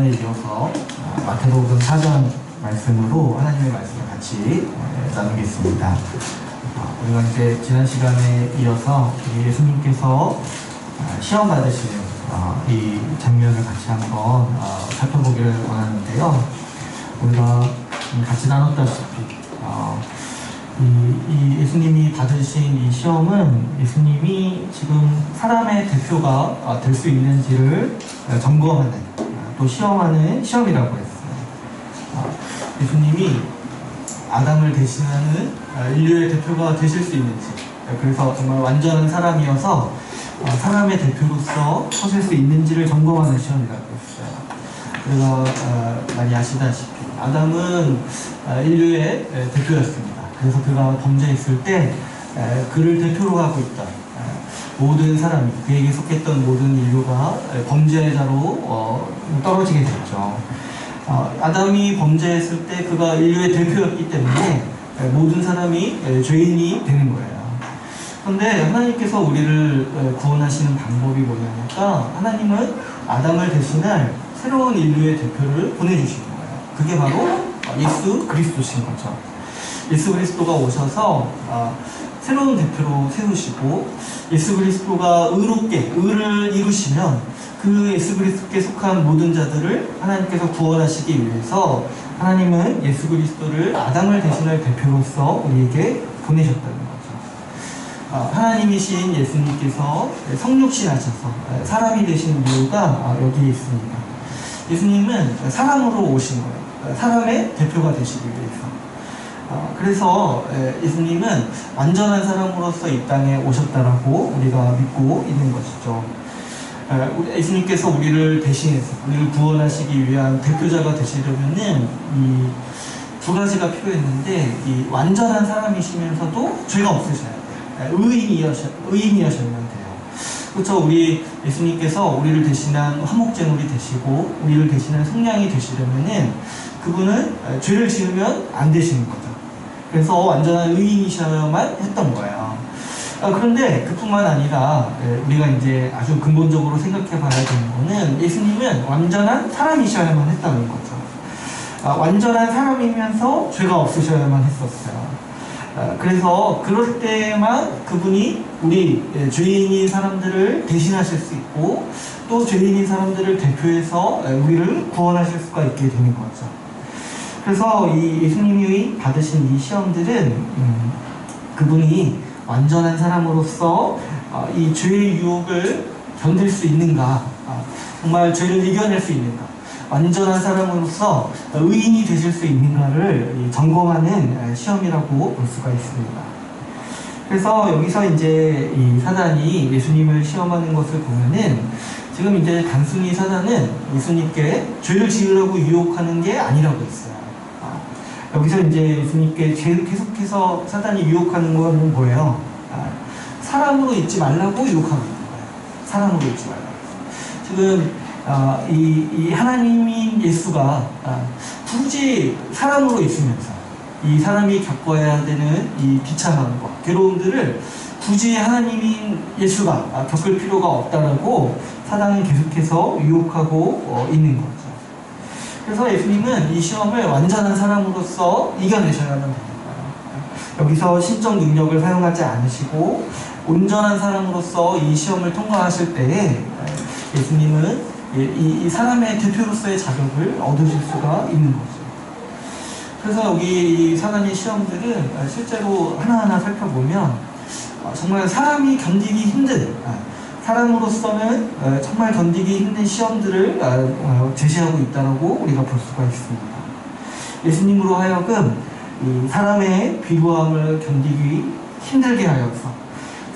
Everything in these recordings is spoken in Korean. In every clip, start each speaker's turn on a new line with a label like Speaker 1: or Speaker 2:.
Speaker 1: 지난번에 이어서 마태복음 4장 말씀으로 하나님의 말씀을 같이 나누겠습니다. 우리가 이제 지난 시간에 이어서 예수님께서 시험 받으시는 이 장면을 같이 한번 살펴보기를 원하는데요. 우리가 같이 나눴다시피 이 예수님이 받으신 이 시험은 예수님이 지금 사람의 대표가 될 수 있는지를 점검하는, 또 시험하는 시험이라고 했어요. 예수님이 아담을 대신하는 인류의 대표가 되실 수 있는지, 그래서 정말 완전한 사람이어서 사람의 대표로서 서실 수 있는지를 점검하는 시험이라고 했어요. 우리가 많이 아시다시피 아담은 인류의 대표였습니다. 그래서 그가 범죄했을 때 그를 대표로 하고 있던 모든 사람이, 그에게 속했던 모든 인류가 범죄자로 떨어지게 됐죠. 아담이 범죄했을 때 그가 인류의 대표였기 때문에 모든 사람이 죄인이 되는 거예요. 그런데 하나님께서 우리를 구원하시는 방법이 뭐냐니까, 하나님은 아담을 대신할 새로운 인류의 대표를 보내주신 거예요. 그게 바로 예수 그리스도신 거죠. 예수 그리스도가 오셔서 새로운 대표로 세우시고, 예수 그리스도가 의를 이루시면 그 예수 그리스도께 속한 모든 자들을 하나님께서 구원하시기 위해서 하나님은 예수 그리스도를 아담을 대신할 대표로서 우리에게 보내셨다는 거죠. 하나님이신 예수님께서 성육신하셔서 사람이 되신 이유가 여기에 있습니다. 예수님은 사람으로 오신 거예요. 사람의 대표가 되시기 위해서. 그래서 예수님은 완전한 사람으로서 이 땅에 오셨다라고 우리가 믿고 있는 것이죠. 예수님께서 우리를 대신해서 우리를 구원하시기 위한 대표자가 되시려면은 이 두 가지가 필요했는데, 이 완전한 사람이시면서도 죄가 없으셔야 돼요. 의인이셔야 돼요. 그렇죠. 우리 예수님께서 우리를 대신한 화목제물이 되시고 우리를 대신한 속량이 되시려면은 그분은 죄를 지으면 안 되시는 거죠. 그래서 완전한 의인이셔야만 했던 거예요. 그런데 그뿐만 아니라 우리가 이제 아주 근본적으로 생각해 봐야 되는 거는, 예수님은 완전한 사람이셔야만 했다는 거죠. 완전한 사람이면서 죄가 없으셔야만 했었어요. 그래서 그럴 때만 그분이 우리 죄인인 사람들을 대신하실 수 있고, 또 죄인인 사람들을 대표해서 우리를 구원하실 수가 있게 되는 거죠. 그래서 이 예수님이 받으신 이 시험들은 그분이 완전한 사람으로서 이 죄의 유혹을 견딜 수 있는가, 정말 죄를 이겨낼 수 있는가, 완전한 사람으로서 의인이 되실 수 있는가를 점검하는 시험이라고 볼 수가 있습니다. 그래서 여기서 이제 이 사단이 예수님을 시험하는 것을 보면은, 지금 이제 단순히 사단은 예수님께 죄를 지으라고 유혹하는 게 아니라고 했어요. 여기서 이제 예수님께 계속해서 사단이 유혹하는 건 뭐예요? 사람으로 있지 말라고 유혹하고 있는 거예요. 사람으로 있지 말라고. 지금 이 하나님인 예수가 굳이 사람으로 있으면서 이 사람이 겪어야 되는 이 비참한 것, 괴로움들을 굳이 하나님인 예수가 겪을 필요가 없다라고 사단은 계속해서 유혹하고 있는 거죠. 그래서 예수님은 이 시험을 완전한 사람으로서 이겨내셔야만 됩니다. 여기서 신적 능력을 사용하지 않으시고 온전한 사람으로서 이 시험을 통과하실 때에 예수님은 이 사람의 대표로서의 자격을 얻으실 수가 있는 거죠. 그래서 여기 이 사단의 시험들은 실제로 하나하나 살펴보면 정말 사람이 견디기 힘든, 사람으로서는 정말 견디기 힘든 시험들을 제시하고 있다고 우리가 볼 수가 있습니다. 예수님으로 하여금 이 사람의 비루함을 견디기 힘들게 하여서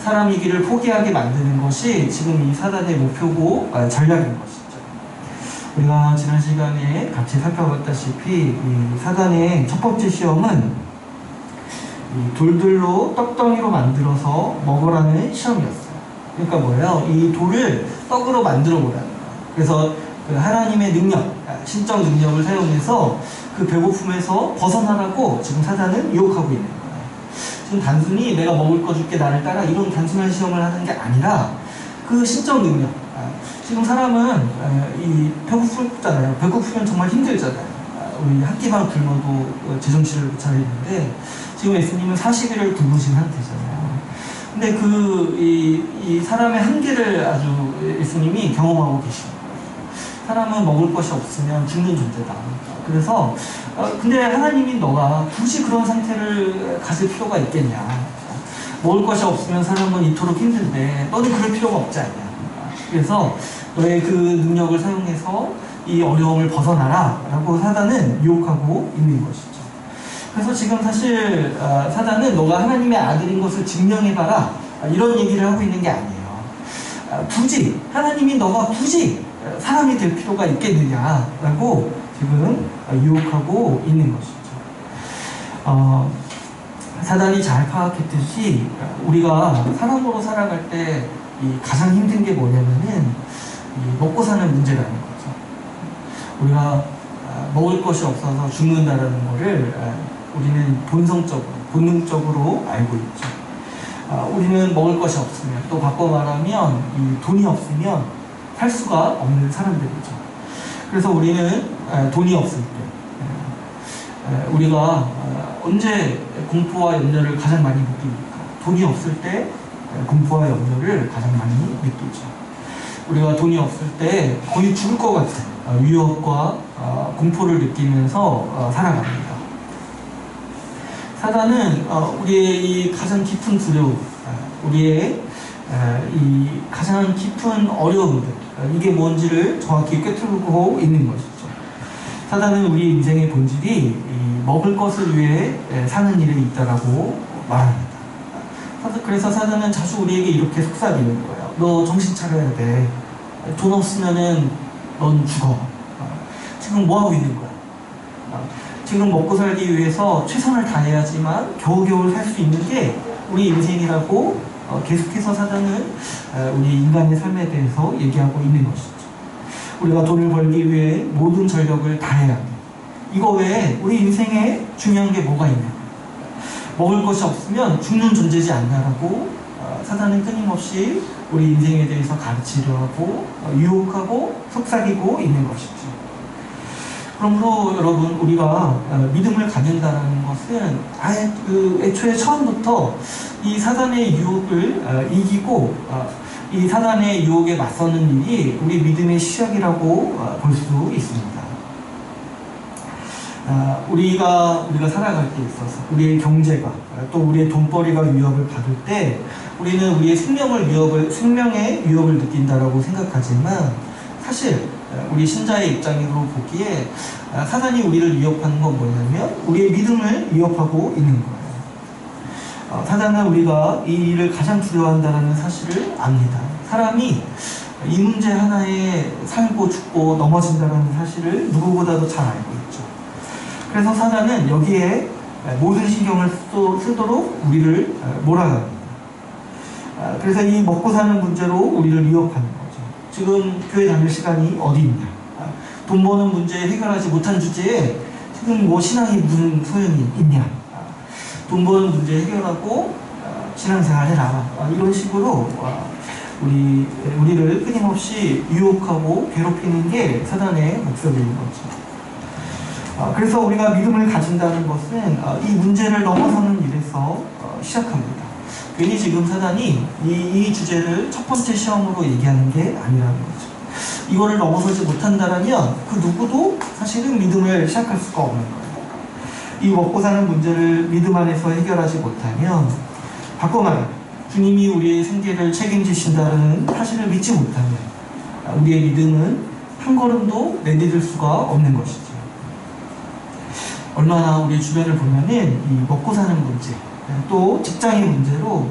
Speaker 1: 사람이기를 포기하게 만드는 것이 지금 이 사단의 목표고 전략인 것이죠. 우리가 지난 시간에 같이 살펴봤다시피 이 사단의 첫 번째 시험은 이 돌들로 떡덩이로 만들어서 먹으라는 시험이었어요. 그러니까 뭐예요? 이 돌을 떡으로 만들어 보라는 거예요. 그래서 그 하나님의 능력, 신적 능력을 사용해서 그 배고픔에서 벗어나라고 지금 사단은 유혹하고 있는 거예요. 지금 단순히 내가 먹을 거 줄게 나를 따라, 이런 단순한 시험을 하는 게 아니라 그 신적 능력, 지금 사람은 이 배고프잖아요. 배고프면 정말 힘들잖아요. 우리 한 끼만 굶어도 제정신을 못 차리는데 지금 예수님은 40일을 굶으신 상태잖아요. 근데 이 사람의 한계를 아주 예수님이 경험하고 계신 거예요. 사람은 먹을 것이 없으면 죽는 존재다. 그래서 근데 하나님이 너가 굳이 그런 상태를 가질 필요가 있겠냐. 먹을 것이 없으면 사람은 이토록 힘든데 너는 그럴 필요가 없지 않냐. 그래서 너의 그 능력을 사용해서 이 어려움을 벗어나라 라고 사단은 유혹하고 있는 것이죠. 그래서 지금 사실 사단은 너가 하나님의 아들인 것을 증명해봐라 이런 얘기를 하고 있는 게 아니에요. 굳이 하나님이 너가 굳이 사람이 될 필요가 있겠느냐라고 지금 유혹하고 있는 것이죠. 사단이 잘 파악했듯이 우리가 사람으로 살아갈 때 이 가장 힘든 게 뭐냐면은 이 먹고 사는 문제라는 거죠. 우리가 먹을 것이 없어서 죽는다라는 거를 우리는 본능적으로 알고 있죠. 우리는 먹을 것이 없으면, 또 바꿔 말하면 이 돈이 없으면 살 수가 없는 사람들이죠. 그래서 우리는 돈이 없을 때 우리가 언제 공포와 염려를 가장 많이 느낍니까? 돈이 없을 때 공포와 염려를 가장 많이 느끼죠. 우리가 돈이 없을 때 거의 죽을 것 같은 위협과 공포를 느끼면서 살아갑니다. 사단은 우리의 이 가장 깊은 두려움, 우리의 이 가장 깊은 어려움들, 이게 뭔지를 정확히 꿰뚫고 있는 것이죠. 사단은 우리 인생의 본질이 이 먹을 것을 위해 사는 일에 있다라고 말합니다. 그래서 사단은 자주 우리에게 이렇게 속삭이는 거예요. 너 정신 차려야 돼. 돈 없으면은 넌 죽어. 지금 뭐 하고 있는 거야? 지금 먹고 살기 위해서 최선을 다해야지만 겨우겨우 살 수 있는 게 우리 인생이라고 계속해서 사단은 우리 인간의 삶에 대해서 얘기하고 있는 것이죠. 우리가 돈을 벌기 위해 모든 전력을 다해야 돼. 이거 외에 우리 인생에 중요한 게 뭐가 있냐? 먹을 것이 없으면 죽는 존재지 않냐라고 사단은 끊임없이 우리 인생에 대해서 가르치려 하고 유혹하고 속삭이고 있는 것이죠. 그러므로 여러분, 우리가 믿음을 갖는다는 것은 아예 애초에 처음부터 이 사단의 유혹을 이기고 이 사단의 유혹에 맞서는 일이 우리 믿음의 시작이라고 볼 수 있습니다. 우리가 살아갈 때 있어서 우리의 경제가 또 우리의 돈벌이가 위협을 받을 때 우리는 우리의 생명의 위협을 느낀다라고 생각하지만 사실 우리 신자의 입장으로 보기에 사단이 우리를 위협하는 건 뭐냐면 우리의 믿음을 위협하고 있는 거예요. 사단은 우리가 이 일을 가장 두려워한다는 사실을 압니다. 사람이 이 문제 하나에 살고 죽고 넘어진다는 사실을 누구보다도 잘 알고 있죠. 그래서 사단은 여기에 모든 신경을 쓰도록 우리를 몰아갑니다. 그래서 이 먹고 사는 문제로 우리를 위협하는 거죠. 지금 교회 다닐 시간이 어디 있냐? 돈 버는 문제 해결하지 못한 주제에 지금 뭐 신앙이 무슨 소용이 있냐? 돈 버는 문제 해결하고 신앙생활 해라. 이런 식으로 우리를 끊임없이 유혹하고 괴롭히는 게 사단의 목적인 거죠. 그래서 우리가 믿음을 가진다는 것은 이 문제를 넘어서는 일에서 시작합니다. 괜히 지금 사단이 이 주제를 첫 번째 시험으로 얘기하는 게 아니라는 거죠. 이거를 넘어서지 못한다면 그 누구도 사실은 믿음을 시작할 수가 없는 거예요. 이 먹고 사는 문제를 믿음 안에서 해결하지 못하면 바꿔 말하면 주님이 우리의 생계를 책임지신다는 사실을 믿지 못하면 우리의 믿음은 한 걸음도 내디딜 수가 없는 것이죠. 얼마나 우리 주변을 보면은 이 먹고 사는 문제, 또 직장의 문제로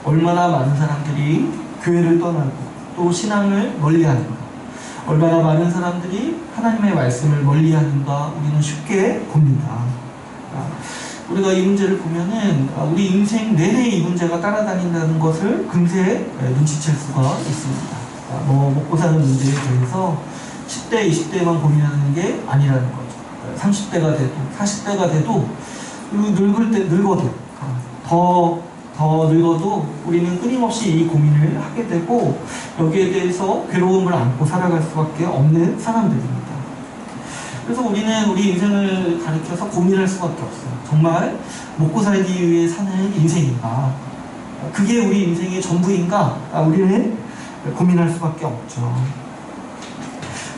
Speaker 1: 얼마나 많은 사람들이 교회를 떠나고 또 신앙을 멀리하는가, 얼마나 많은 사람들이 하나님의 말씀을 멀리하는가 우리는 쉽게 봅니다. 우리가 이 문제를 보면은 우리 인생 내내 이 문제가 따라다닌다는 것을 금세 눈치챌 수가 있습니다. 먹고 사는 문제에 대해서 10대, 20대만 고민하는 게 아니라는 거죠. 30대가 돼도 40대가 돼도 늙어도 더 더 늙어도 우리는 끊임없이 이 고민을 하게 되고 여기에 대해서 괴로움을 안고 살아갈 수밖에 없는 사람들입니다. 그래서 우리는 우리 인생을 가리켜서 고민할 수밖에 없어요. 정말 먹고 살기 위해 사는 인생인가? 그게 우리 인생의 전부인가? 우리는 고민할 수밖에 없죠.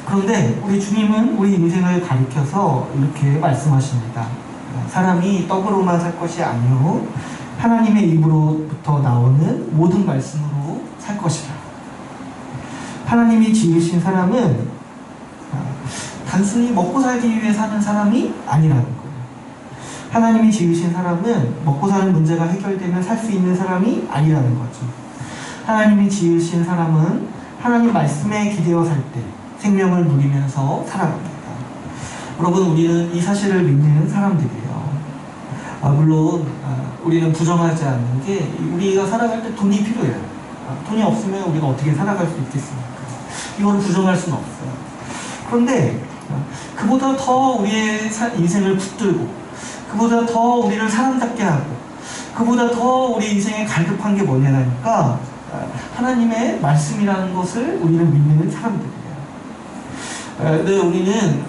Speaker 1: 그런데 우리 주님은 우리 인생을 가리켜서 이렇게 말씀하십니다. 사람이 떡으로만 살 것이 아니요 하나님의 입으로부터 나오는 모든 말씀으로 살 것이라. 하나님이 지으신 사람은 단순히 먹고 살기 위해 사는 사람이 아니라는 거예요. 하나님이 지으신 사람은 먹고 사는 문제가 해결되면 살 수 있는 사람이 아니라는 거죠. 하나님이 지으신 사람은 하나님 말씀에 기대어 살 때 생명을 누리면서 살아갑니다. 여러분, 우리는 이 사실을 믿는 사람들이에요. 물론 우리는 부정하지 않는 게 우리가 살아갈 때 돈이 필요해요. 돈이 없으면 우리가 어떻게 살아갈 수 있겠습니까? 이걸 부정할 수는 없어요. 그런데 그보다 더 우리의 인생을 붙들고 그보다 더 우리를 사람답게 하고 그보다 더 우리 인생에 갈급한 게 뭐냐니까 하나님의 말씀이라는 것을 우리는 믿는 사람들이에요. 근데 우리는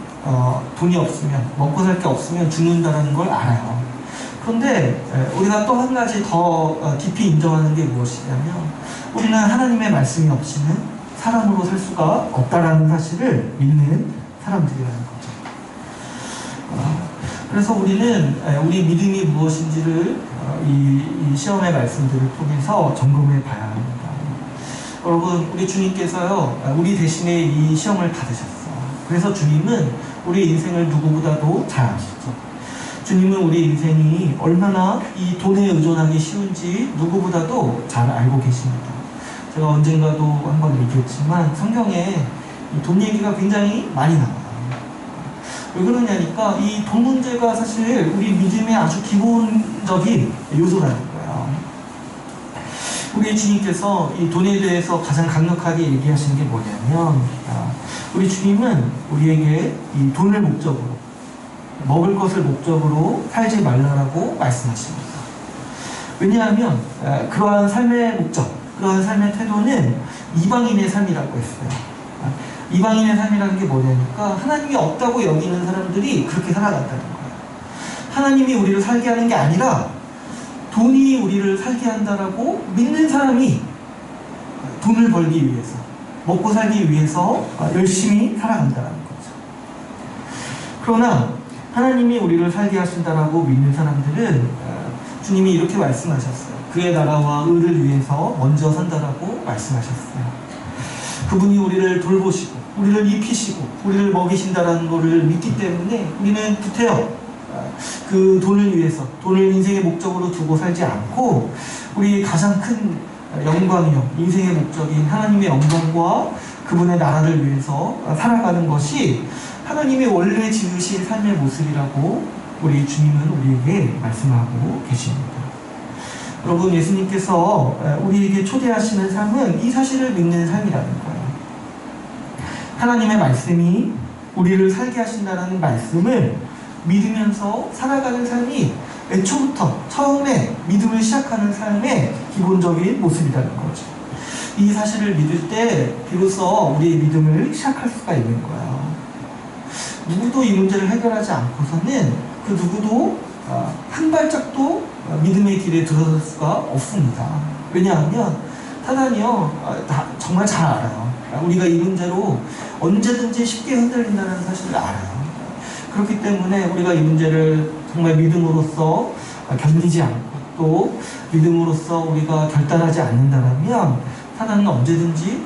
Speaker 1: 돈이 없으면 먹고 살 게 없으면 죽는다는 걸 알아요. 그런데 우리가 또 한 가지 더 깊이 인정하는 게 무엇이냐면 우리는 하나님의 말씀이 없이는 사람으로 살 수가 없다라는 사실을 믿는 사람들이라는 거죠. 그래서 우리는 우리 믿음이 무엇인지를 이 시험의 말씀들을 통해서 점검해 봐야 합니다. 여러분, 우리 주님께서요 우리 대신에 이 시험을 받으셨어요. 그래서 주님은 우리 인생을 누구보다도 잘 아시죠. 주님은 우리 인생이 얼마나 이 돈에 의존하기 쉬운지 누구보다도 잘 알고 계십니다. 제가 언젠가도 한번 얘기했지만 성경에 이 돈 얘기가 굉장히 많이 나와요. 왜 그러냐니까 이 돈 문제가 사실 우리 믿음의 아주 기본적인 요소라는 거예요. 우리 주님께서 이 돈에 대해서 가장 강력하게 얘기하시는 게 뭐냐면 우리 주님은 우리에게 이 돈을 목적으로 먹을 것을 목적으로 살지 말라라고 말씀하십니다. 왜냐하면 그러한 삶의 목적, 그러한 삶의 태도는 이방인의 삶이라고 했어요. 이방인의 삶이라는 게 뭐냐니까 하나님이 없다고 여기는 사람들이 그렇게 살아간다는 거예요. 하나님이 우리를 살게 하는 게 아니라 돈이 우리를 살게 한다라고 믿는 사람이 돈을 벌기 위해서, 먹고 살기 위해서 열심히 살아간다는 거죠. 그러나 하나님이 우리를 살게 하신다라고 믿는 사람들은 주님이 이렇게 말씀하셨어요. 그의 나라와 의를 위해서 먼저 산다라고 말씀하셨어요. 그분이 우리를 돌보시고 우리를 입히시고 우리를 먹이신다라는 것을 믿기 때문에 우리는 구태여 그 돈을 위해서, 돈을 인생의 목적으로 두고 살지 않고 우리 가장 큰 영광이요, 인생의 목적인 하나님의 영광과 그분의 나라를 위해서 살아가는 것이 하나님이 원래 지으신 삶의 모습이라고 우리 주님은 우리에게 말씀하고 계십니다. 여러분, 예수님께서 우리에게 초대하시는 삶은 이 사실을 믿는 삶이라는 거예요. 하나님의 말씀이 우리를 살게 하신다는 말씀을 믿으면서 살아가는 삶이 애초부터 처음에 믿음을 시작하는 삶의 기본적인 모습이라는 거죠. 이 사실을 믿을 때 비로소 우리의 믿음을 시작할 수가 있는 거예요. 누구도 이 문제를 해결하지 않고서는 그 누구도 한 발짝도 믿음의 길에 들어설 수가 없습니다. 왜냐하면 사단이요 정말 잘 알아요. 우리가 이 문제로 언제든지 쉽게 흔들린다는 사실을 알아요. 그렇기 때문에 우리가 이 문제를 정말 믿음으로써 견디지 않고 또 믿음으로써 우리가 결단하지 않는다면 사단은 언제든지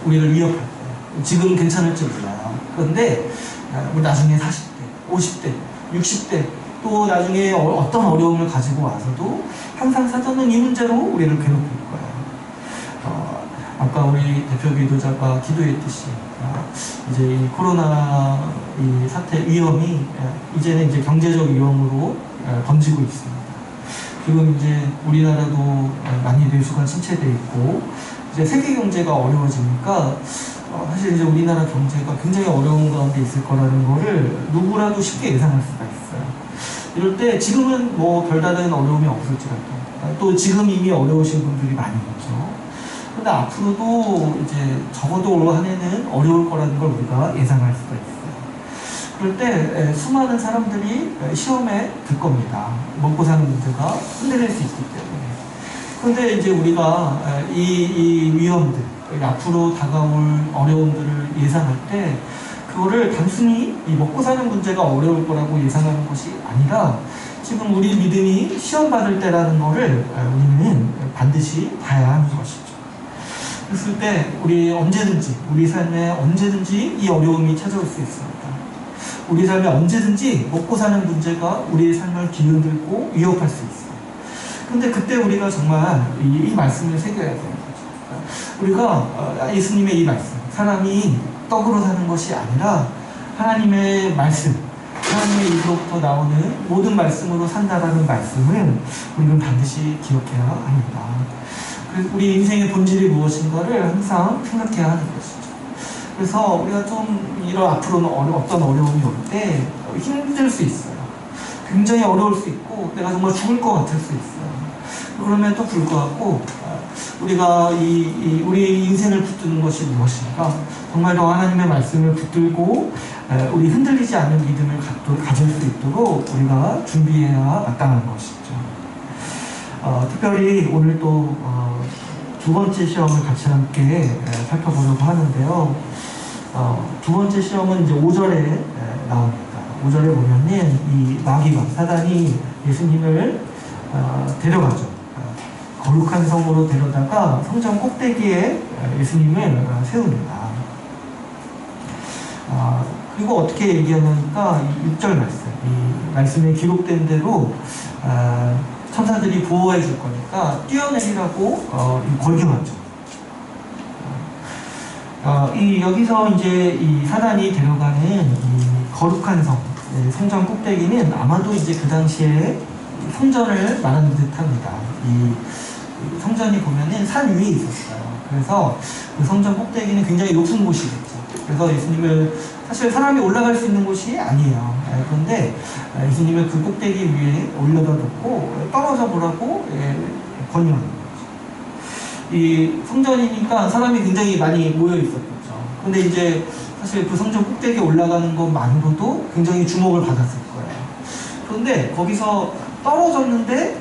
Speaker 1: 우리를 위협할 거예요. 지금은 괜찮을지 몰라요. 그런데 나중에 40대, 50대, 60대 또 나중에 어떤 어려움을 가지고 와서도 항상 사단은 이 문제로 우리를 괴롭힐 거예요. 아까 우리 대표 기도자가 기도했듯이 이제 이 코로나 이 사태 위험이 이제는 이제 경제적 위험으로 번지고 있습니다. 지금 이제 우리나라도 많이 내수가 침체되어 있고 이제 세계 경제가 어려워지니까 사실 이제 우리나라 경제가 굉장히 어려운 가운데 있을 거라는 거를 누구라도 쉽게 예상할 수가 있어요. 이럴 때 지금은 뭐 별다른 어려움이 없을지라도 또 지금 이미 어려우신 분들이 많이 있죠. 근데 앞으로도 이제 적어도 올 한 해는 어려울 거라는 걸 우리가 예상할 수가 있어요. 그럴 때 수많은 사람들이 시험에 들 겁니다. 먹고 사는 문제가 흔들릴 수 있기 때문에. 그런데 이제 우리가 이 위험들, 앞으로 다가올 어려움들을 예상할 때 그거를 단순히 이 먹고 사는 문제가 어려울 거라고 예상하는 것이 아니라 지금 우리 믿음이 시험 받을 때라는 거를 우리는 반드시 봐야 하는 것이죠. 그랬을 때 우리 언제든지, 우리 삶에 언제든지 이 어려움이 찾아올 수 있습니다. 우리 삶에 언제든지 먹고 사는 문제가 우리의 삶을 뒤흔들고 위협할 수 있어요. 근데 그때 우리가 정말 이 말씀을 새겨야 되는 거죠. 우리가 예수님의 이 말씀, 사람이 떡으로 사는 것이 아니라 하나님의 말씀, 하나님의 입으로부터 나오는 모든 말씀으로 산다라는 말씀을 우리는 반드시 기억해야 합니다. 그래서 우리 인생의 본질이 무엇인가를 항상 생각해야 하는 것이죠. 그래서 우리가 좀 이런 앞으로는 어떤 어려움이 올 때 힘들 수 있어요. 굉장히 어려울 수 있고 내가 정말 죽을 것 같을 수 있어요. 그럼에도 불구하고 우리가 우리 인생을 붙드는 것이 무엇인가? 정말로 하나님의 말씀을 붙들고 우리 흔들리지 않는 믿음을 가질 수 있도록 우리가 준비해야 마땅한 것이죠. 특별히 오늘 또 두 번째 시험을 같이 함께 살펴보려고 하는데요. 두 번째 시험은 이제 5절에 나옵니다. 5절에 보면은 이 마귀가, 사단이 예수님을 데려가죠. 거룩한 성으로 데려다가 성전 꼭대기에 예수님을 세웁니다. 그리고 어떻게 얘기하니까 6절 말씀, 이 말씀에 기록된 대로 천사들이 보호해 줄 거니까 뛰어내리라고 권경하죠. 여기서 이제 이 사단이 데려가는 이 거룩한 성, 성전 꼭대기는 아마도 이제 그 당시에 성전을 말하는 듯 합니다. 이 성전이 보면은 산 위에 있었어요. 그래서 그 성전 꼭대기는 굉장히 높은 곳이겠죠. 그래서 예수님을 사실 사람이 올라갈 수 있는 곳이 아니에요. 그런데 예수님을 그 꼭대기 위에 올려다 놓고 떨어져 보라고 권유하는 거죠. 이 성전이니까 사람이 굉장히 많이 모여 있었겠죠. 근데 이제 사실 그 성전 꼭대기에 올라가는 것만으로도 굉장히 주목을 받았을 거예요. 그런데 거기서 떨어졌는데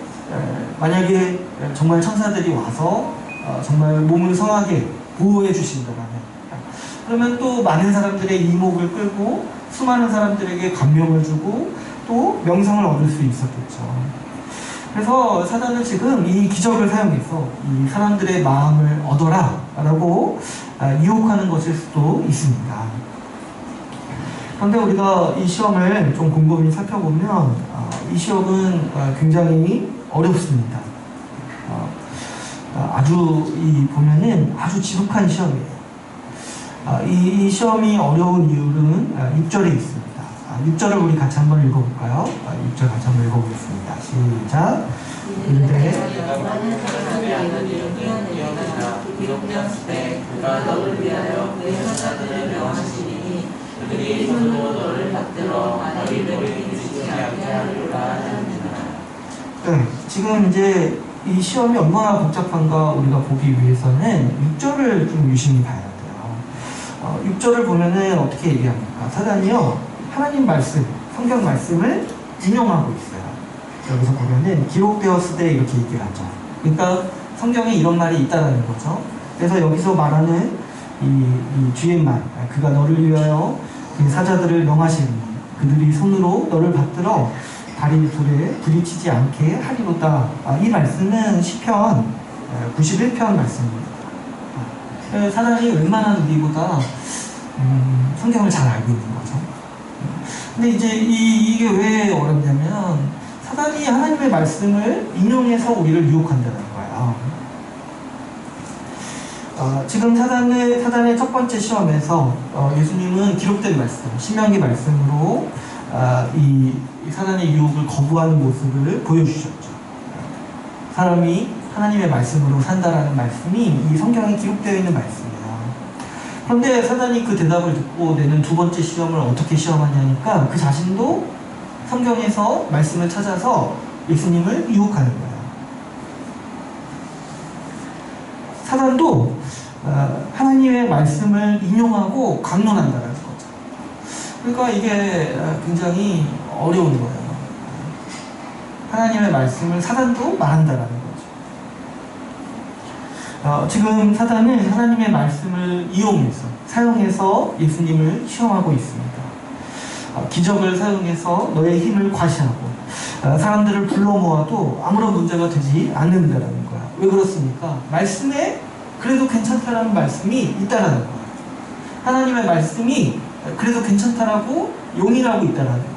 Speaker 1: 만약에 정말 천사들이 와서 정말 몸을 성하게 보호해 주신다면 그러면 또 많은 사람들의 이목을 끌고 수많은 사람들에게 감명을 주고 또 명성을 얻을 수 있었겠죠. 그래서 사단은 지금 이 기적을 사용해서 이 사람들의 마음을 얻어라 라고 유혹하는 것일 수도 있습니다. 그런데 우리가 이 시험을 좀 곰곰이 살펴보면 이 시험은 굉장히 어렵습니다. 보면은 아주 지독한 시험이에요. 이 시험이 어려운 이유는 6절에 있습니다. 6절을 우리 같이 한번 읽어볼까요? 6절 같이 한번 읽어보겠습니다. 시작. 근데 그가 너를 위하여 그 천사들을 명하시니 그들이 손으로 너를 받들어 너희를 미치지 않게 하리라 하느니라. 네, 지금 이제 이 시험이 얼마나 복잡한가 우리가 보기 위해서는 6절을 좀 유심히 봐야 돼요. 6절을 보면은 어떻게 얘기합니까? 사단이요, 하나님 말씀, 성경 말씀을 인용하고 있어요. 여기서 보면은 기록되었을 때 이렇게 얘기를 하죠. 그러니까 성경에 이런 말이 있다라는 거죠. 그래서 여기서 말하는 이 뒤에 말, 그가 너를 위하여 그 사자들을 명하시니 그들이 손으로 너를 받들어 다리 돌에 부딪히지 않게 하리로다. 이 말씀은 시편 91편 말씀입니다. 사단이 웬만한 우리보다 성경을 잘 알고 있는 거죠. 근데 이제 이게 왜 어렵냐면 사단이 하나님의 말씀을 인용해서 우리를 유혹한다는 거예요. 지금 사단의 첫 번째 시험에서 예수님은 기록된 말씀, 신명기 말씀으로 이 사단의 유혹을 거부하는 모습을 보여주셨죠. 사람이 하나님의 말씀으로 산다라는 말씀이 이 성경에 기록되어 있는 말씀이에요. 그런데 사단이 그 대답을 듣고 내는 두 번째 시험을 어떻게 시험하냐니까 그 자신도 성경에서 말씀을 찾아서 예수님을 유혹하는 거예요. 사단도 하나님의 말씀을 인용하고 강론한다는 거죠. 그러니까 이게 굉장히 어려운 거예요. 하나님의 말씀을 사단도 말한다라는 거죠. 지금 사단은 하나님의 말씀을 사용해서 예수님을 시험하고 있습니다. 기적을 사용해서 너의 힘을 과시하고 사람들을 불러 모아도 아무런 문제가 되지 않는다라는 거야. 왜 그렇습니까? 말씀에 그래도 괜찮다라는 말씀이 있다라는 거야. 하나님의 말씀이 그래도 괜찮다라고 용인하고 있다라는 거야.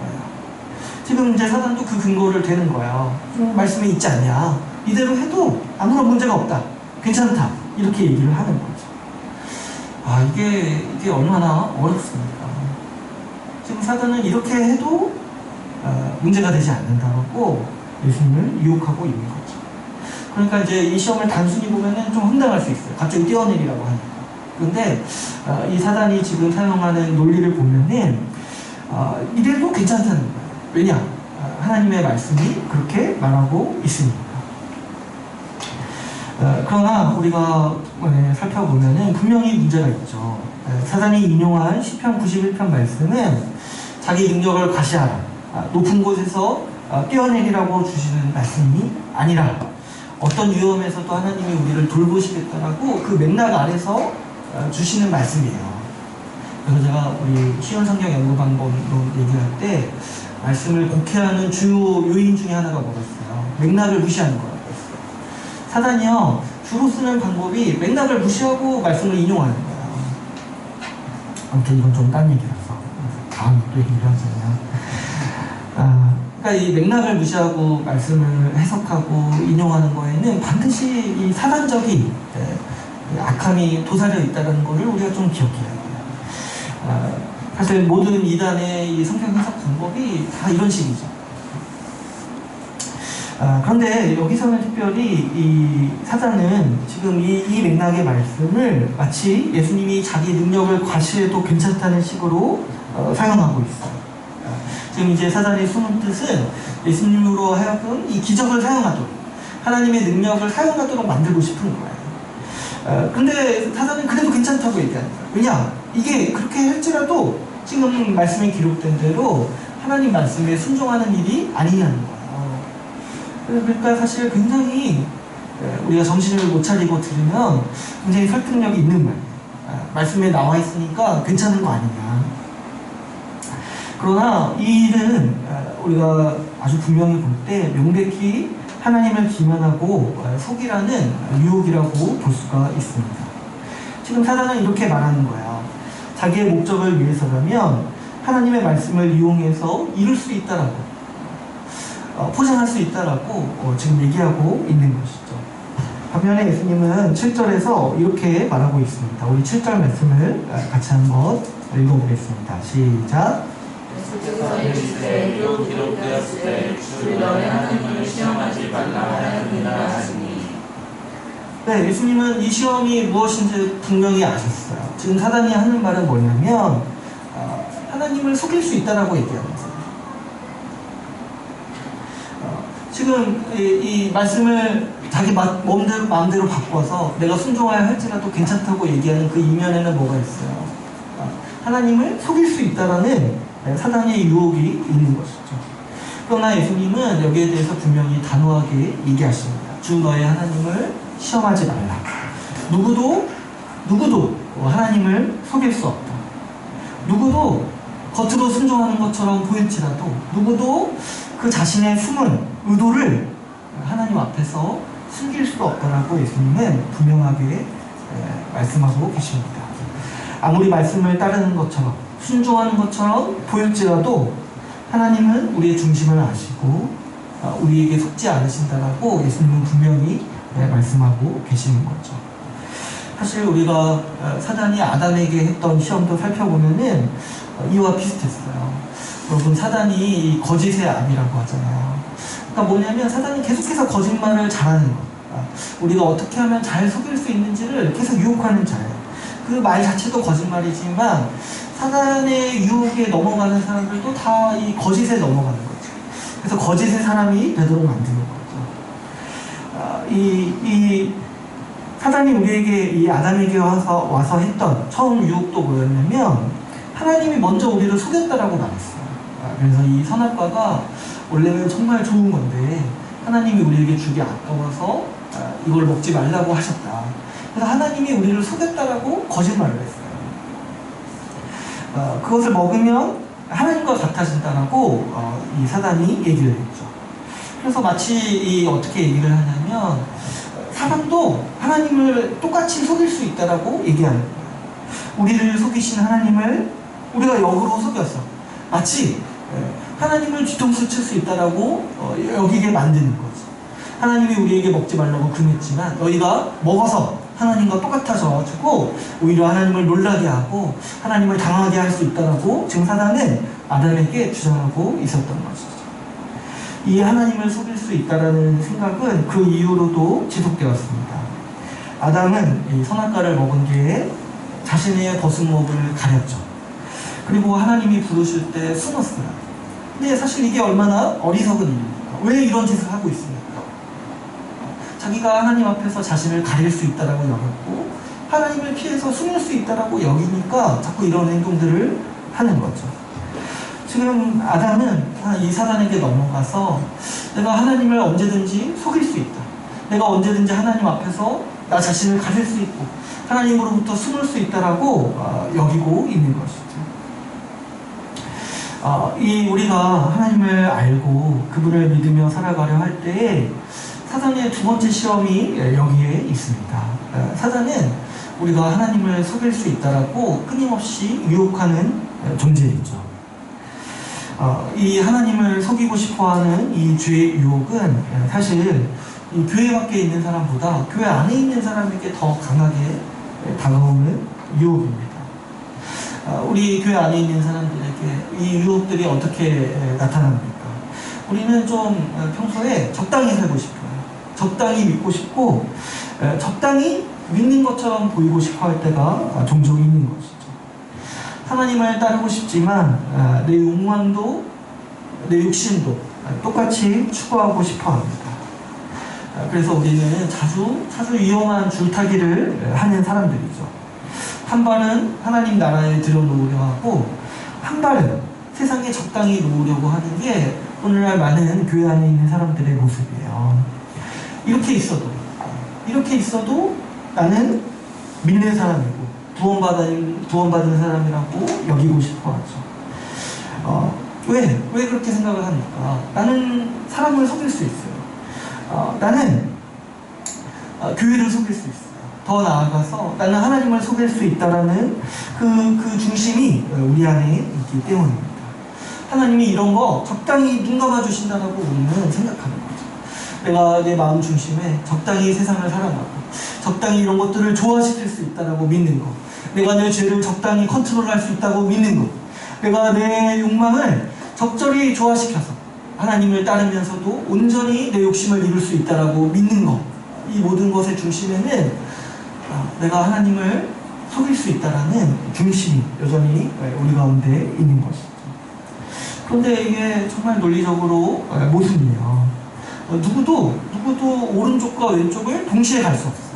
Speaker 1: 지금 이제 사단도 그 근거를 대는 거야. 말씀에 있지 않냐? 이대로 해도 아무런 문제가 없다. 괜찮다. 이렇게 얘기를 하는 거죠. 이게 얼마나 어렵습니까? 지금 사단은 이렇게 해도 문제가 되지 않는다고 예수님을 유혹하고 있는 거죠. 그러니까 이제 이 시험을 단순히 보면은 좀 황당할 수 있어요. 갑자기 뛰어내리라고 하니까. 그런데 이 사단이 지금 사용하는 논리를 보면은 이래도 괜찮다는 거예요. 왜냐? 하나님의 말씀이 그렇게 말하고 있으니까. 그러나 우리가 살펴보면은 분명히 문제가 있죠. 사단이 인용한 시편 91편 말씀은 자기 능력을 과시하라, 높은 곳에서 뛰어내리라고 주시는 말씀이 아니라 어떤 위험에서도 하나님이 우리를 돌보시겠다라고 그 맥락 아래서 주시는 말씀이에요. 그래서 제가 우리 쉬운 성경 연구 방법으로 얘기할 때 말씀을 곡해하는 주요 요인 중에 하나가 뭐였어요? 맥락을 무시하는 거라고 했어요. 사단이요, 주로 쓰는 방법이 맥락을 무시하고 말씀을 인용하는 거예요. 아무튼 이건 좀 딴 얘기라서 다음 또 얘기를 하자면, 그러니까 이 맥락을 무시하고 말씀을 해석하고 인용하는 거에는 반드시 이 사단적인 악함이 도사려 있다는 것을 우리가 좀 기억해야 돼요. 사실 모든 이단의 이 성경 해석 방법이 다 이런 식이죠. 그런데 여기서는 특별히 이 사단은 지금 이 맥락의 말씀을 마치 예수님이 자기 능력을 과시해도 괜찮다는 식으로 사용하고 있어요. 지금 이제 사단의 숨은 뜻은 예수님으로 하여금 이 기적을 사용하도록, 하나님의 능력을 사용하도록 만들고 싶은 거예요. 근데 사단은 그래도 괜찮다고 얘기하는 거예요. 왜냐? 이게 그렇게 할지라도 지금 말씀에 기록된 대로 하나님 말씀에 순종하는 일이 아니냐는 거예요. 그러니까 사실 굉장히 우리가 정신을 못 차리고 들으면 굉장히 설득력이 있는 말. 말씀에 나와 있으니까 괜찮은 거 아니냐. 그러나 이 일은 우리가 아주 분명히 볼 때 명백히 하나님을 기만하고 속이라는 유혹이라고 볼 수가 있습니다. 지금 사단은 이렇게 말하는 거예요. 자기의 목적을 위해서라면 하나님의 말씀을 이용해서 이룰 수 있다라고, 포장할 수 있다라고 지금 얘기하고 있는 것이죠. 반면에 예수님은 7절에서 이렇게 말하고 있습니다. 우리 7절 말씀을 같이 한번 읽어보겠습니다. 시작.
Speaker 2: 또 기록되었을 때 주 너의 하나님을 시험하지 말라 하였느니라 하시니.
Speaker 1: 네, 예수님은 이 시험이 무엇인지 분명히 아셨어요. 지금 사단이 하는 말은 뭐냐면 하나님을 속일 수 있다라고 얘기하는 거예요. 지금 이 말씀을 자기 마음대로 바꿔서 내가 순종하여 할지라도 괜찮다고 얘기하는 그 이면에는 뭐가 있어요? 하나님을 속일 수 있다라는 사단의 유혹이 있는 것이죠. 그러나 예수님은 여기에 대해서 분명히 단호하게 얘기하십니다. 주 너의 하나님을 시험하지 말라. 누구도 하나님을 속일 수 없다. 누구도 겉으로 순종하는 것처럼 보일지라도 누구도 그 자신의 숨은 의도를 하나님 앞에서 숨길 수 없다라고 예수님은 분명하게 말씀하고 계십니다. 아무리 말씀을 따르는 것처럼 순종하는 것처럼 보일지라도 하나님은 우리의 중심을 아시고 우리에게 속지 않으신다라고 예수님은 분명히 말씀하고 계시는 거죠. 사실 우리가 사단이 아담에게 했던 시험도 살펴보면은 이와 비슷했어요. 여러분, 사단이 거짓의 암이라고 하잖아요. 그러니까 뭐냐면 사단이 계속해서 거짓말을 잘하는 거. 우리가 어떻게 하면 잘 속일 수 있는지를 계속 유혹하는 자예요. 그 말 자체도 거짓말이지만 사단의 유혹에 넘어가는 사람들도 다 이 거짓에 넘어가는 거죠. 그래서 거짓의 사람이 되도록 만드는 거죠. 사단이 우리에게 이 아담에게 와서 했던 처음 유혹도 뭐였냐면 하나님이 먼저 우리를 속였다라고 말했어요. 그래서 이 선악과가 원래는 정말 좋은 건데 하나님이 우리에게 주기 아까워서 이걸 먹지 말라고 하셨다. 그래서 하나님이 우리를 속였다라고 거짓말을 했어요. 그것을 먹으면 하나님과 같아진다라고 이 사단이 얘기를 했죠. 그래서 마치 어떻게 얘기를 하냐면 사람도 하나님을 똑같이 속일 수 있다라고 얘기하는 거예요. 우리를 속이신 하나님을 우리가 역으로 속였어. 마치 하나님을 뒤통수 칠 수 있다라고 여기게 만드는 거지. 하나님이 우리에게 먹지 말라고 금했지만 너희가 먹어서 하나님과 똑같아져가지고 오히려 하나님을 놀라게 하고 하나님을 당하게 할 수 있다라고 지금 사단은 아담에게 주장하고 있었던 것이죠. 이 하나님을 속일 수 있다라는 생각은 그 이후로도 지속되었습니다. 아담은 이 선악과를 먹은 뒤에 자신의 거슴목을 가렸죠. 그리고 하나님이 부르실 때 숨었어요. 근데 사실 이게 얼마나 어리석은 일입니까? 왜 이런 짓을 하고 있습니까? 자기가 하나님 앞에서 자신을 가릴 수 있다라고 여겼고 하나님을 피해서 숨을 수 있다라고 여기니까 자꾸 이런 행동들을 하는 거죠. 지금 아담은 이 사단에게 넘어가서 내가 하나님을 언제든지 속일 수 있다. 내가 언제든지 하나님 앞에서 나 자신을 가릴 수 있고 하나님으로부터 숨을 수 있다라고 여기고 있는 것이죠. 우리가 하나님을 알고 그분을 믿으며 살아가려 할 때에 사단의 두 번째 시험이 여기에 있습니다. 사단은 우리가 하나님을 속일 수 있다라고 끊임없이 유혹하는 존재이죠. 이 하나님을 속이고 싶어하는 이 죄의 유혹은 사실 이 교회 밖에 있는 사람보다 교회 안에 있는 사람에게 더 강하게 다가오는 유혹입니다. 우리 교회 안에 있는 사람들에게 이 유혹들이 어떻게 나타납니까? 우리는 좀 평소에 적당히 살고 싶어요. 적당히 믿고 싶고 적당히 믿는 것처럼 보이고 싶어 할 때가 종종 있는 것이죠. 하나님을 따르고 싶지만 내 욕망도 내 육신도 똑같이 추구하고 싶어 합니다. 그래서 우리는 자주 위험한 줄타기를 하는 사람들이죠. 한 발은 하나님 나라에 들여놓으려 하고 한 발은 세상에 적당히 놓으려고 하는 게 오늘날 많은 교회 안에 있는 사람들의 모습이에요. 이렇게 있어도 나는 믿는 사람이고 구원받은 사람이라고 여기고 싶어 하죠. 왜 그렇게 생각을 합니까? 나는 사람을 속일 수 있어요. 나는 교회를 속일 수 있어요. 더 나아가서 나는 하나님을 속일 수 있다라는 그 중심이 우리 안에 있기 때문입니다. 하나님이 이런 거 적당히 눈 감아주신다라고 우리는 생각하는 거죠. 내가 내 마음 중심에 적당히 세상을 살아가고 적당히 이런 것들을 좋아시킬 수 있다라고 믿는 거, 내가 내 죄를 적당히 컨트롤할 수 있다고 믿는 거, 내가 내 욕망을 적절히 조화시켜서 하나님을 따르면서도 온전히 내 욕심을 이룰 수 있다라고 믿는 거, 이 모든 것의 중심에는 내가 하나님을 속일 수 있다라는 중심이 여전히 우리 가운데 있는 것이죠. 그런데 이게 정말 논리적으로 모순이에요. 누구도 오른쪽과 왼쪽을 동시에 갈 수 없어요.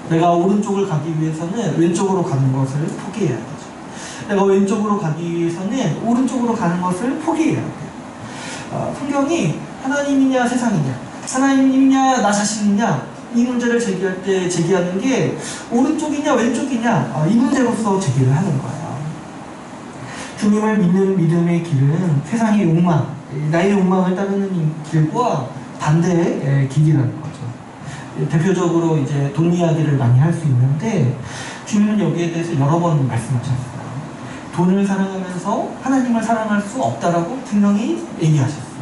Speaker 1: 내가 오른쪽을 가기 위해서는 왼쪽으로 가는 것을 포기해야 되죠. 내가 왼쪽으로 가기 위해서는 오른쪽으로 가는 것을 포기해야 돼요. 성경이 하나님이냐 세상이냐, 하나님이냐 나 자신이냐, 이 문제를 제기할 때 제기하는 게 오른쪽이냐 왼쪽이냐, 이 문제로서 제기를 하는 거예요. 주님을 믿는 믿음의 길은 세상의 욕망, 나의 욕망을 따르는 길과 반대의 길이라는 거죠. 대표적으로 이제 돈 이야기를 많이 할 수 있는데 주님은 여기에 대해서 여러 번 말씀하셨어요. 돈을 사랑하면서 하나님을 사랑할 수 없다라고 분명히 얘기하셨어요.